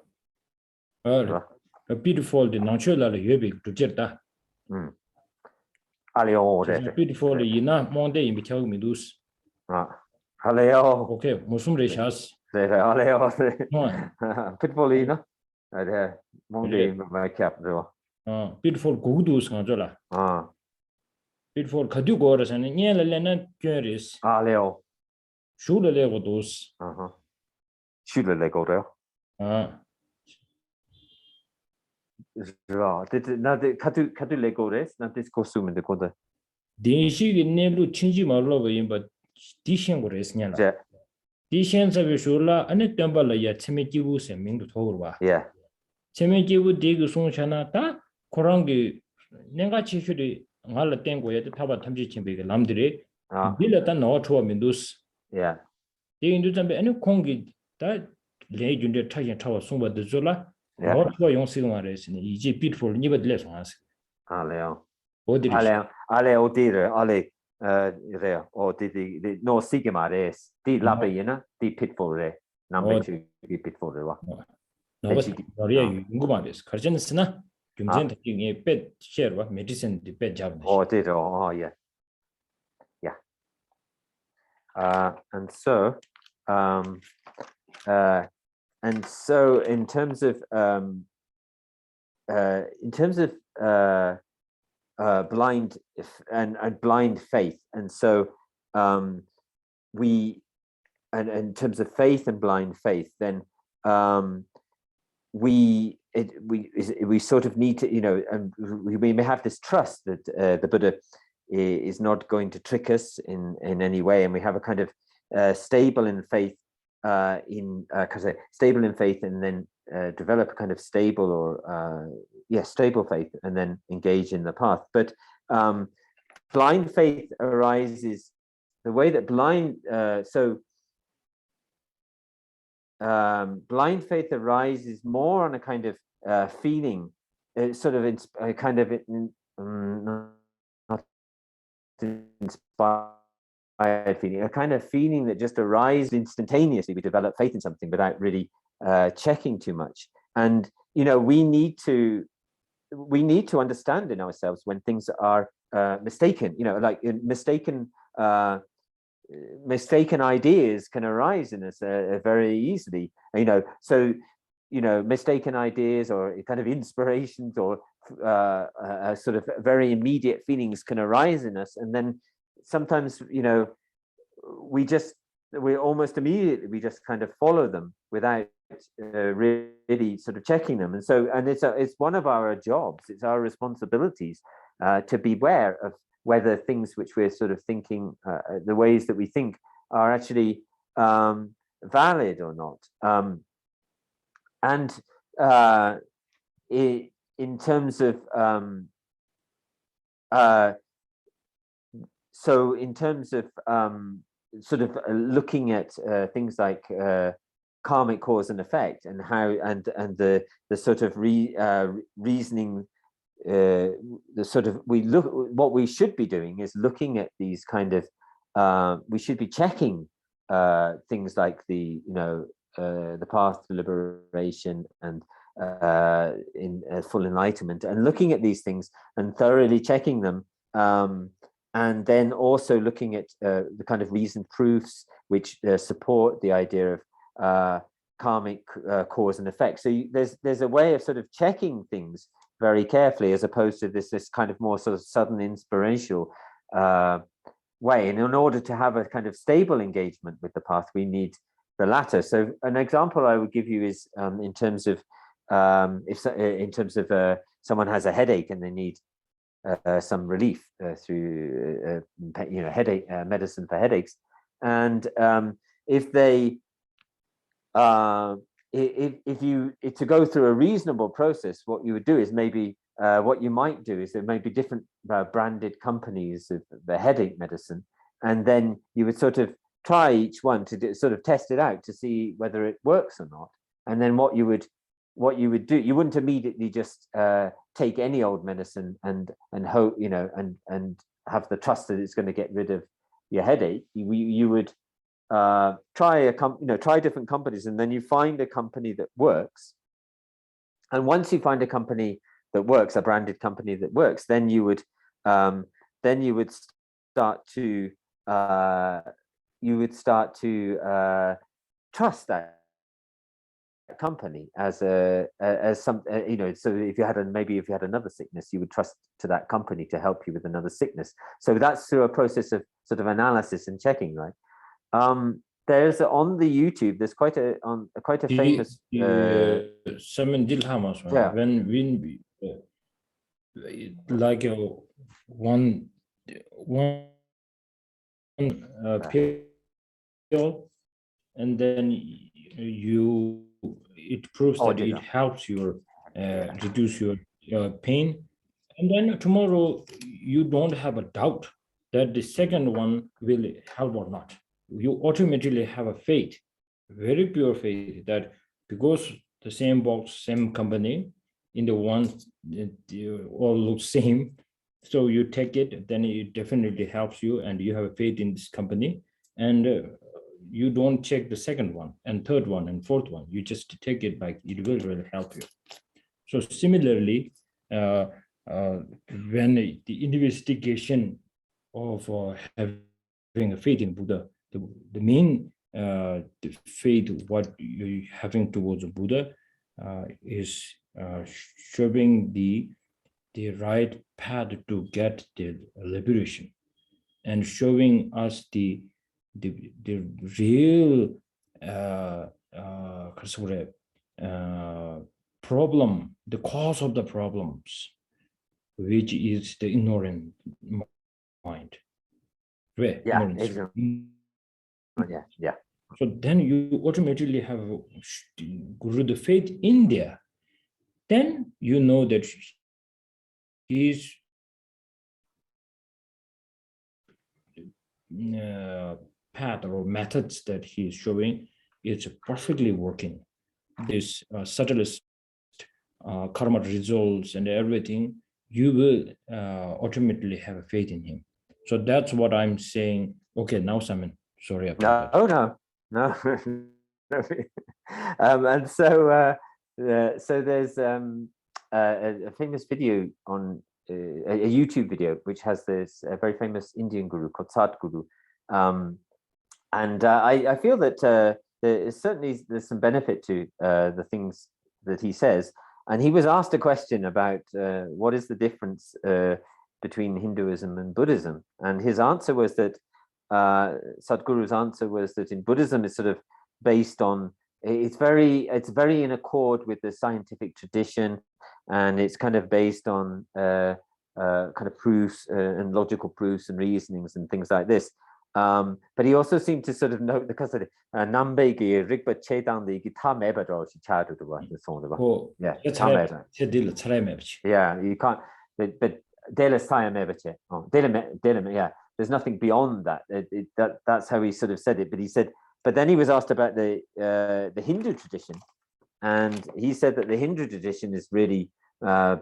beautiful the natural 예비 두제다 알레오 beautiful 이나 몬데 임비켜 미두스 알레오 오케이 무슨 레샤스 네 알레오 pitfall이나 네 몬데 마캡도 beautiful 고두스 가져라 beautiful 가두고라서는 녀rel레는 껴리스 알레오 슈르레고도스 슈르레고요 나데 카투 레고레스 나데 코스우면데 고데 딘시기 네루 친지 말로바 임바 디셴고레스냐라 디셴사베 슈라 아니 템발라야 체메기부세 민도 토르와 예 체메기부 디그 송샤나타 코랑기 내가 치슈리 말라 땡고야 타바 탐지 침베게 남들이 빌라타 노트와 민두스 예 디인도 잠베 아니 콩기 다 레준데 타긴 타와 송바드 졸라 노트와 용시고마레스니 이제 beautiful 니버들레 송하스 알레오 어디리 알레오 디르 알레 그래요 디디 노 시게마레스 디 라베이나 디 pitfall레 남베 디 pitfall레와 너리야 궁금하데스 가르젠스나 경쟁 특징이 배 쉐어와 메디슨 디배 잡는 디죠 yeah and so in terms of blind and blind faith, and so we and in terms of faith and blind faith, then we sort of need to, and we may have this trust that the Buddha is not going to trick us in any way, and we have a kind of stable in faith stable in faith, and then develop a kind of stable or stable faith, and then engage in the path. But blind faith arises the way that blind faith arises more on a kind of feeling, sort of not inspired feeling, a kind of feeling that just arises instantaneously. We develop faith in something without really checking too much, and we need to understand in ourselves when things are mistaken. Like mistaken ideas can arise in us very easily. Mistaken ideas or kind of inspirations or sort of very immediate feelings can arise in us, and then sometimes we almost immediately we just kind of follow them without really sort of checking them. And it's one of our jobs, it's our responsibilities to beware of whether things which we're sort of thinking, the ways that we think, are actually valid or not. In terms of so in terms of sort of looking at things like karmic cause and effect, and how and the sort of reasoning, the sort of what we should be doing is looking at these kind of we should be checking things like the the path to liberation and in full enlightenment, and looking at these things and thoroughly checking them, and then also looking at the kind of reasoned proofs which support the idea of karmic cause and effect. So there's a way of sort of checking things very carefully, as opposed to this kind of more sort of sudden inspirational way. And in order to have a kind of stable engagement with the path, we need the latter. So an example I would give you is in terms of someone has a headache and they need some relief through headache medicine for headaches, and if you to go through a reasonable process, what you would do is maybe what you might do is there may be different branded companies of the headache medicine, and then you would sort of try each one to sort of test it out to see whether it works or not. And then what you would do, you wouldn't immediately just take any old medicine and hope, and have the trust that it's going to get rid of your headache. You would try different companies, and then you find a company that works. And once you find a company that works, a branded company that works, then you would start to trust that company as some so if you had another sickness, you would trust to that company to help you with another sickness. So that's through a process of sort of analysis and checking, right? There's on the YouTube, there's quite a famous when like one pill, and then it proves that it helps your reduce your pain, and then tomorrow you don't have a doubt that the second one will help or not. You automatically have a faith, very pure faith, that because the same box, same company, in the one all look same, so you take it, then it definitely helps you, and you have a faith in this company, and you don't check the second one and third one and fourth one. You just take it like it will really help you. So similarly, when the investigation of having a faith in Buddha, the main the faith what you're having towards Buddha is showing the right path to get the liberation, and showing us the real problem, the cause of the problems, which is the ignorant mind. Yeah. So then you automatically have Guru the faith in there. Then you know that his path or methods that he is showing is perfectly working. This subtlest karma results and everything, you will ultimately have a faith in him. So that's what I'm saying. Okay, now Simon, sorry about that. No. And so there's a famous video on a YouTube video which has this very famous Indian guru called Sadhguru, and I feel that there's some benefit to the things that he says. And he was asked a question about what is the difference between Hinduism and Buddhism, and his answer was that Sadhguru's answer was that in Buddhism it's sort of based on, it's very in accord with the scientific tradition, and it's kind of based on kind of proofs and logical proofs and reasonings and things like this. But he also seemed to sort of note because of Nambegi Rigpa Chetan the Gitamebado Chichadu the song of yeah, you can't, but Dela Saya Mebache, yeah. there's nothing beyond that. That's how he sort of said it. But he said, but then he was asked about the Hindu tradition, and he said that the Hindu tradition is really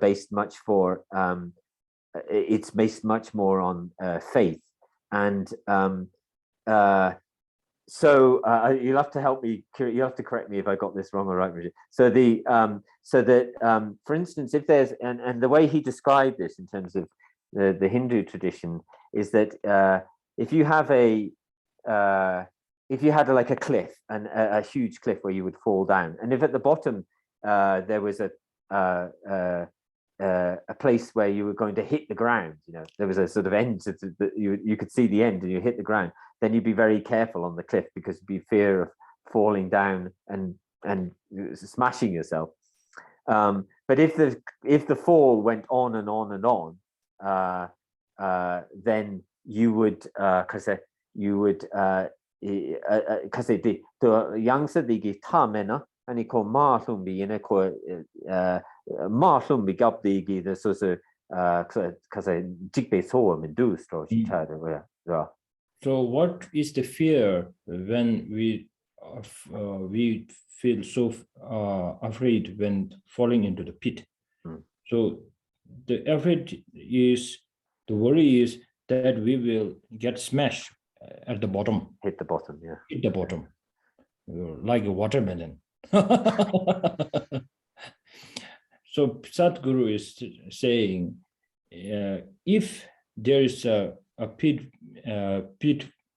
based much for it's based much more on faith, and so you'll have to help me. You have to correct me if I got this wrong or right, Richard. So so that for instance, if there's and the way he described this in terms of the Hindu tradition is that if you have if you had like a cliff and a huge cliff where you would fall down, and if at the bottom there was a place where you were going to hit the ground, there was a sort of end that you could see the end and you hit the ground, then you'd be very careful on the cliff because you'd be fear of falling down and smashing yourself. But if the fall went on and on and on, then you would because the young said the tamena and he called Marlumbi and Marlumbi gab the so because I jigbe so and do So what is the fear when we feel so afraid when falling into the pit? So the worry is that we will get smashed at the bottom. Hit the bottom, yeah. Hit the bottom, like a watermelon. So Sadhguru is saying, if there is a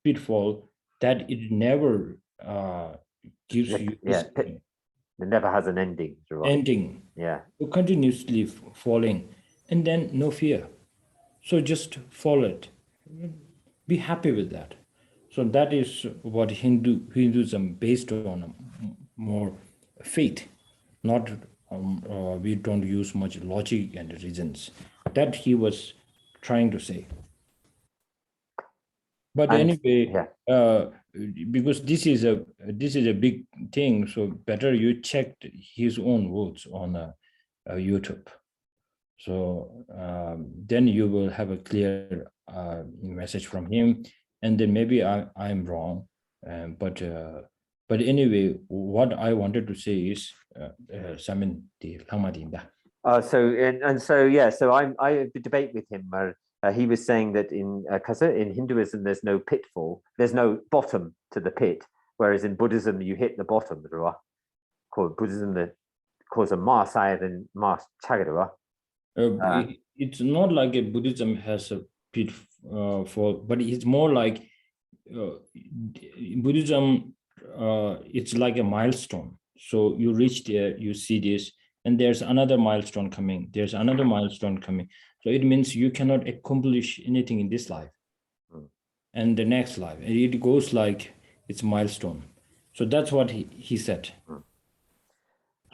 pitfall, that it never gives you it never has an ending. Ending. Yeah. You're continuously falling, and then no fear. So just follow it. Be happy with that. So that is what Hinduism based on, more faith, not we don't use much logic and reasons. That he was trying to say. But anyway, because this is a big thing, so better you check his own words on YouTube. So then you will have a clear message from him, and then maybe I'm wrong, but anyway, what I wanted to say is, Samin di Lamadinda. So I debate with him where he was saying that in Hinduism there's no pitfall, there's no bottom to the pit, whereas in Buddhism you hit the bottom. Buddhism that cause a mass higher than mass chagadwa. It's not like a Buddhism has a pitfall, but it's more like Buddhism. It's like a milestone. So you reach there, you see this, and there's another milestone coming. There's another milestone coming. So it means you cannot accomplish anything in this life and the next life. And it goes like it's a milestone. So that's what he said.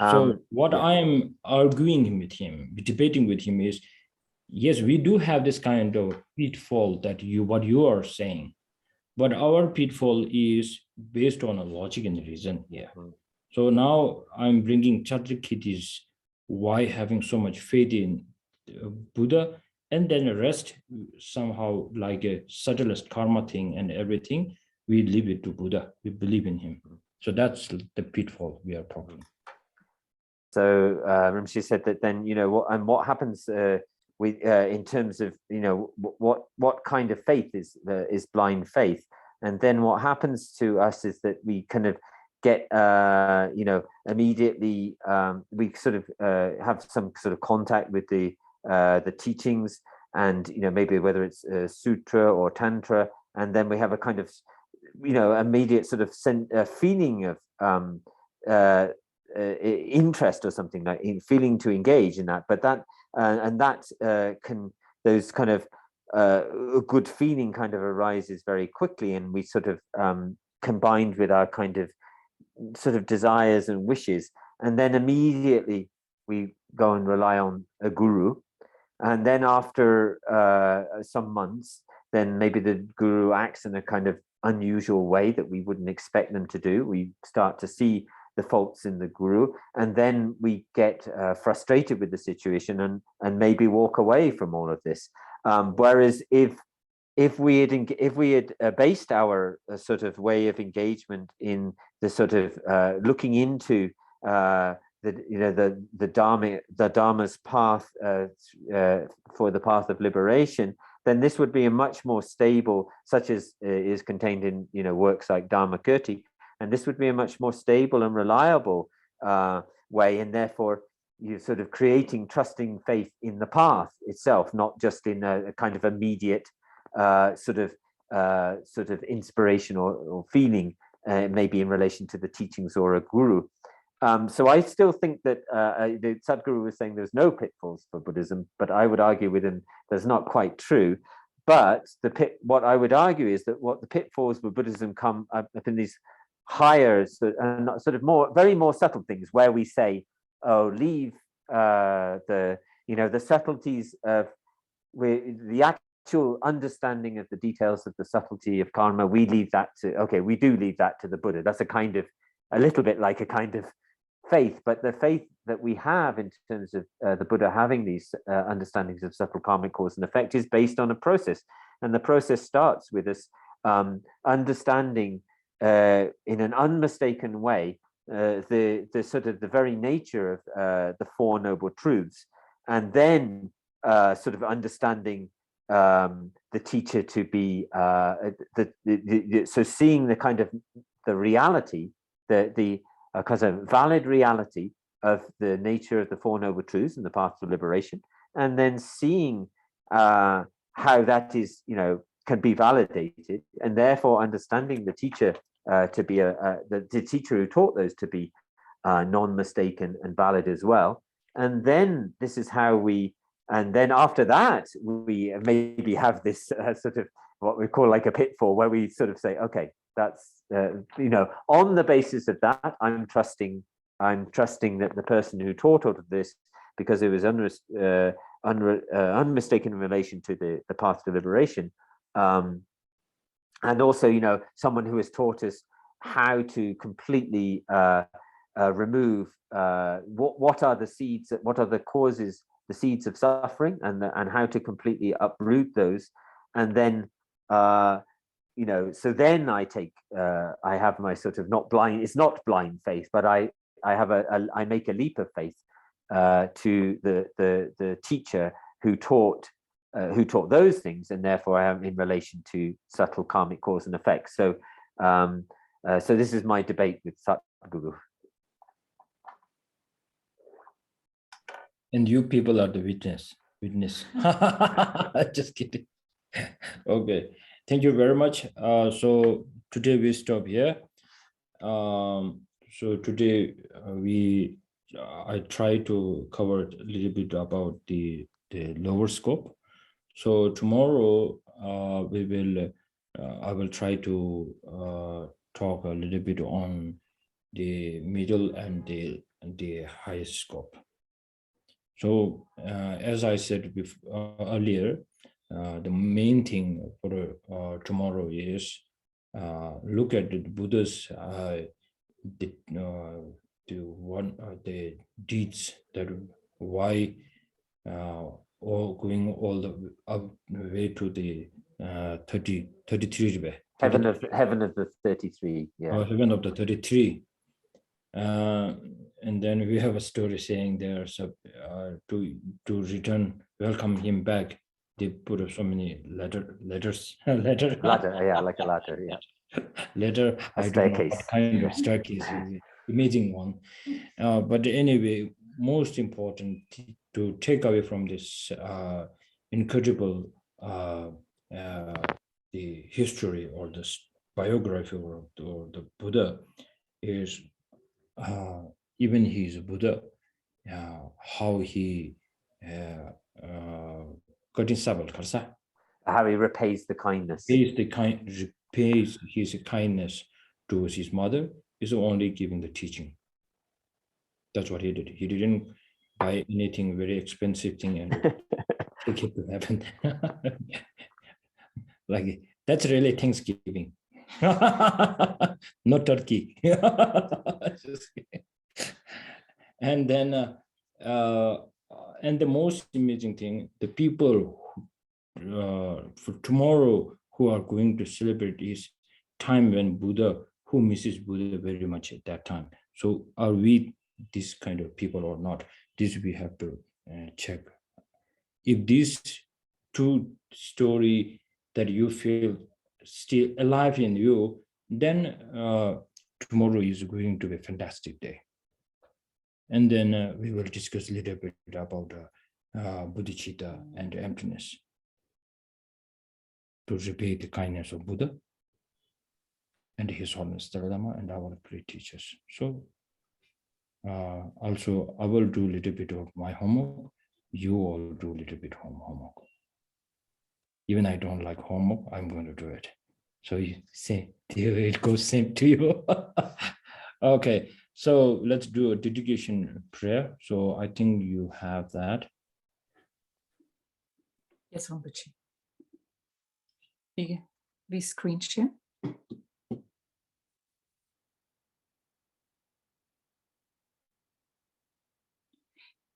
So what I'm arguing with him, debating with him is, yes, we do have this kind of pitfall that what you are saying, but our pitfall is based on a logic and reason here. So now I'm bringing Chatrakhiti's why having so much faith in Buddha, and then the rest somehow like a subtlest karma thing and everything, we leave it to Buddha. We believe in him. So that's the pitfall we are talking. So Rinpoche said that then, what happens in terms of, what kind of faith is blind faith. And then what happens to us is that we kind of get, immediately, we sort of have some sort of contact with the teachings, and, maybe whether it's sutra or tantra, and then we have a kind of, immediate sort of feeling of interest or something, like feeling to engage in that. But that and that those kind of a good feeling kind of arises very quickly, and we sort of combined with our kind of sort of desires and wishes, and then immediately we go and rely on a guru, and then after some months, then maybe the guru acts in a kind of unusual way that we wouldn't expect them to do. We start to see the faults in the guru, and then we get frustrated with the situation and maybe walk away from all of this. Whereas if if we had based our sort of way of engagement in the sort of looking into the Dharma's path for the path of liberation, then this would be a much more stable, such as is contained in works like Dharma Kirti, and this would be a much more stable and reliable way, and therefore you're sort of creating trusting faith in the path itself, not just in a kind of immediate sort of inspiration or feeling, maybe in relation to the teachings or a guru. So I still think that the Sadhguru was saying there's no pitfalls for Buddhism, but I would argue with him that's not quite true. But what I would argue is that what the pitfalls for Buddhism come up in these higher sort of very more subtle things, where we say, oh, leave the subtleties of the actual understanding of the details of the subtlety of karma. We leave that to we do leave that to the Buddha. That's a little bit like a kind of faith, but the faith that we have in terms of the Buddha having these understandings of subtle karmic cause and effect is based on a process, and the process starts with us understanding in an unmistaken way the sort of the very nature of the Four Noble Truths, and then sort of understanding the teacher to be so seeing the kind of the reality, the kind of valid reality of the nature of the Four Noble Truths and the path to liberation, and then seeing how that is, can be validated, and therefore understanding the teacher to be the teacher who taught those to be non-mistaken and valid as well. And then this is how and then after that, we maybe have this sort of what we call like a pitfall, where we sort of say, okay, that's on the basis of that, I'm trusting that the person who taught all of this, because it was unmistaken in relation to the path to liberation, and also someone who has taught us how to completely remove what are the seeds, what are the causes, the seeds of suffering, and how to completely uproot those, and then so then I take I have my sort of it's not blind faith, but I make a leap of faith to the teacher who taught those things, and therefore I am in relation to subtle karmic cause and effect. So so this is my debate with Sadhguru. And you people are the witness. Just kidding. Okay, thank you very much. So today we stop here. So today I try to cover a little bit about the lower scope. So tomorrow I will try to talk a little bit on the middle and the highest scope. So as I said before, earlier, the main thing for tomorrow is look at the Buddha's the deeds, that why going all the way to the 33 heaven of the 33, yeah. Heaven of the 33. And then we have a story saying there's to return, welcome him back. They put so many letters. Ladder, yeah, like a ladder, yeah. Letter, I don't know what kind of staircase, amazing one. But anyway, most important to take away from this incredible the history or this biography or the Buddha is even he is a Buddha, how he how he repays the kindness. Repays his kindness to his mother is only giving the teaching. That's what he did. He didn't buy anything very expensive thing and take it to heaven. Like that's really Thanksgiving. Not turkey. And then and the most amazing thing, the people for tomorrow who are going to celebrate is time when Buddha, who misses Buddha very much at that time. So are we this kind of people or not? This we have to check. If this true story that you feel still alive in you, then tomorrow is going to be a fantastic day. And then we will discuss a little bit about bodhicitta and emptiness to repay the kindness of Buddha and His Holiness Dalai Lama and our great teachers. So also I will do a little bit of my homework. You all do a little bit homework. Even I don't like homework, I'm going to do it. So you say it goes same to you. Okay, so let's do a dedication prayer. So I think you have that. Yes, Rinpoche. We screen share.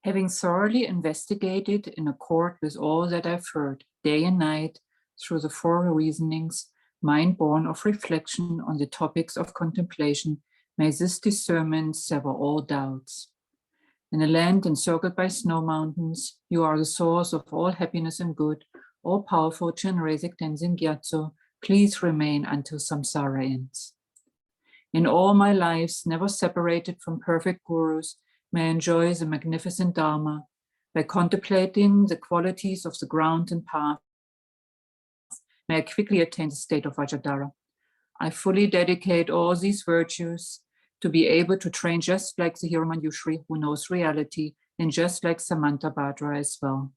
Having thoroughly investigated in accord with all that I've heard, day and night, through the four reasonings, mind born of reflection on the topics of contemplation, may this discernment sever all doubts. In a land encircled by snow mountains, you are the source of all happiness and good, all powerful Chenrezig Tenzin Gyatso, please remain until samsara ends. In all my lives, never separated from perfect gurus, may I enjoy the magnificent Dharma. By contemplating the qualities of the ground and path, may I quickly attain the state of Vajradhara. I fully dedicate all these virtues to be able to train just like the hero Manjushri who knows reality, and just like Samanta Bhadra as well.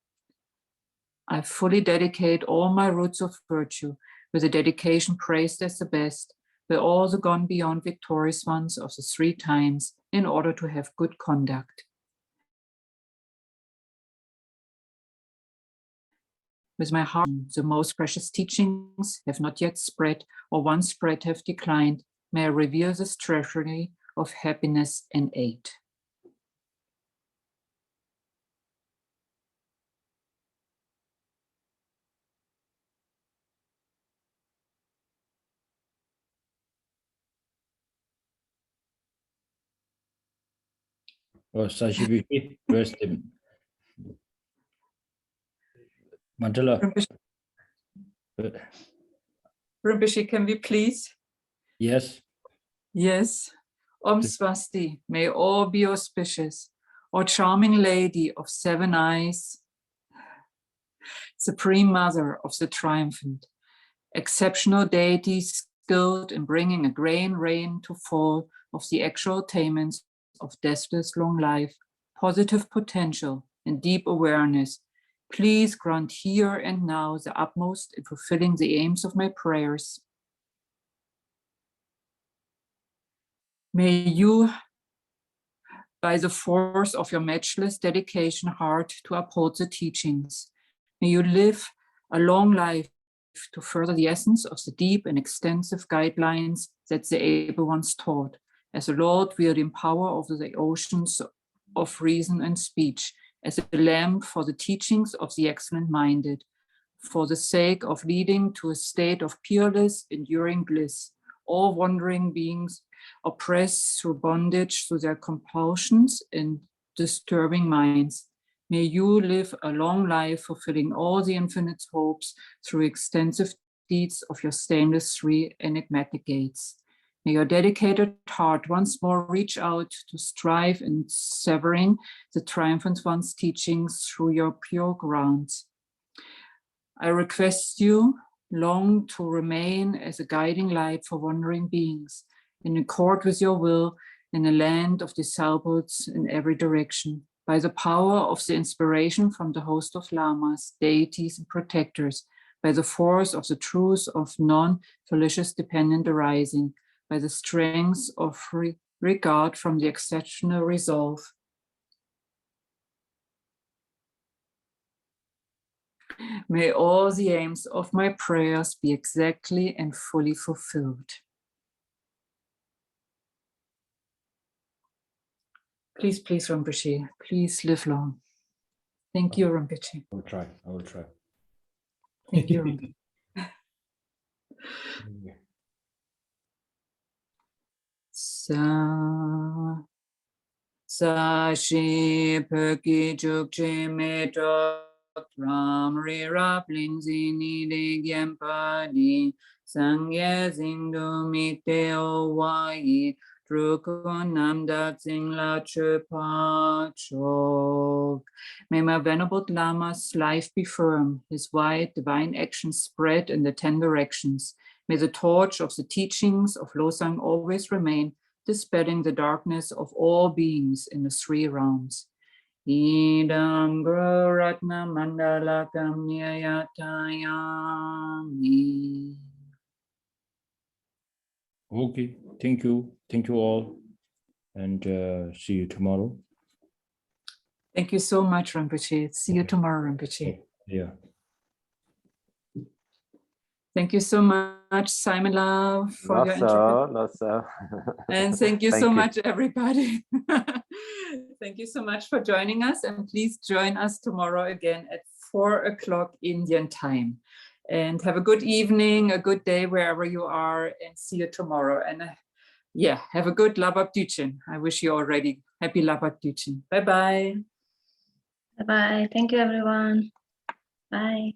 I fully dedicate all my roots of virtue with a dedication praised as the best, by all the gone beyond victorious ones of the 3 times, in order to have good conduct. With my heart, the most precious teachings have not yet spread, or once spread have declined. May I reveal this treasury of happiness and aid. Sashi first Mandala. Rinpoche, can we please? Yes. Yes. Om Swasti, may all be auspicious. O charming lady of 7 eyes, Supreme Mother of the Triumphant, exceptional deity skilled in bringing a grain rain to fall of the actual attainments of deathless long life, positive potential and deep awareness, please grant here and now the utmost in fulfilling the aims of my prayers. May you, by the force of your matchless dedication heart to uphold the teachings, may you live a long life to further the essence of the deep and extensive guidelines that the able ones taught, as a Lord wielding power over the oceans of reason and speech, as a lamp for the teachings of the excellent-minded, for the sake of leading to a state of peerless, enduring bliss, all wandering beings oppressed through bondage to their compulsions and disturbing minds. May you live a long life fulfilling all the infinite hopes through extensive deeds of your stainless 3 enigmatic gates. May your dedicated heart once more reach out to strive in severing the triumphant one's teachings through your pure grounds. I request you long to remain as a guiding light for wandering beings, in accord with your will, in a land of disciples in every direction, by the power of the inspiration from the host of lamas, deities, and protectors, by the force of the truth of non-fallacious dependent arising, by the strength of regard from the exceptional resolve. May all the aims of my prayers be exactly and fully fulfilled. Please, please, Rinpoche, please live long. Thank you, Rinpoche. I will try. Thank you. Sa shi perki chukchi me tok ram ri rapling zini de gyempadi sangye zingdo mikte o wayi trukun nam dat zing la chok. May my Venerable Lama's life be firm, his wide divine action spread in the 10 directions. May the torch of the teachings of Losang always remain, dispelling the darkness of all beings in the 3 realms. Idam Guru Ratna Mandalakam Nyayatayami. Okay, thank you all, and see you tomorrow. Thank you so much, Rinpoche. See you tomorrow, Rinpoche. Yeah. Thank you so much, Simon Love, for your so. And thank you so much, everybody. Thank you so much for joining us, and please join us tomorrow again at 4 o'clock Indian time. And have a good evening, a good day wherever you are, and see you tomorrow. And yeah, have a good Lhabab Duchen. I wish you already happy Lhabab Duchen. Bye-bye. Bye-bye. Thank you, everyone. Bye.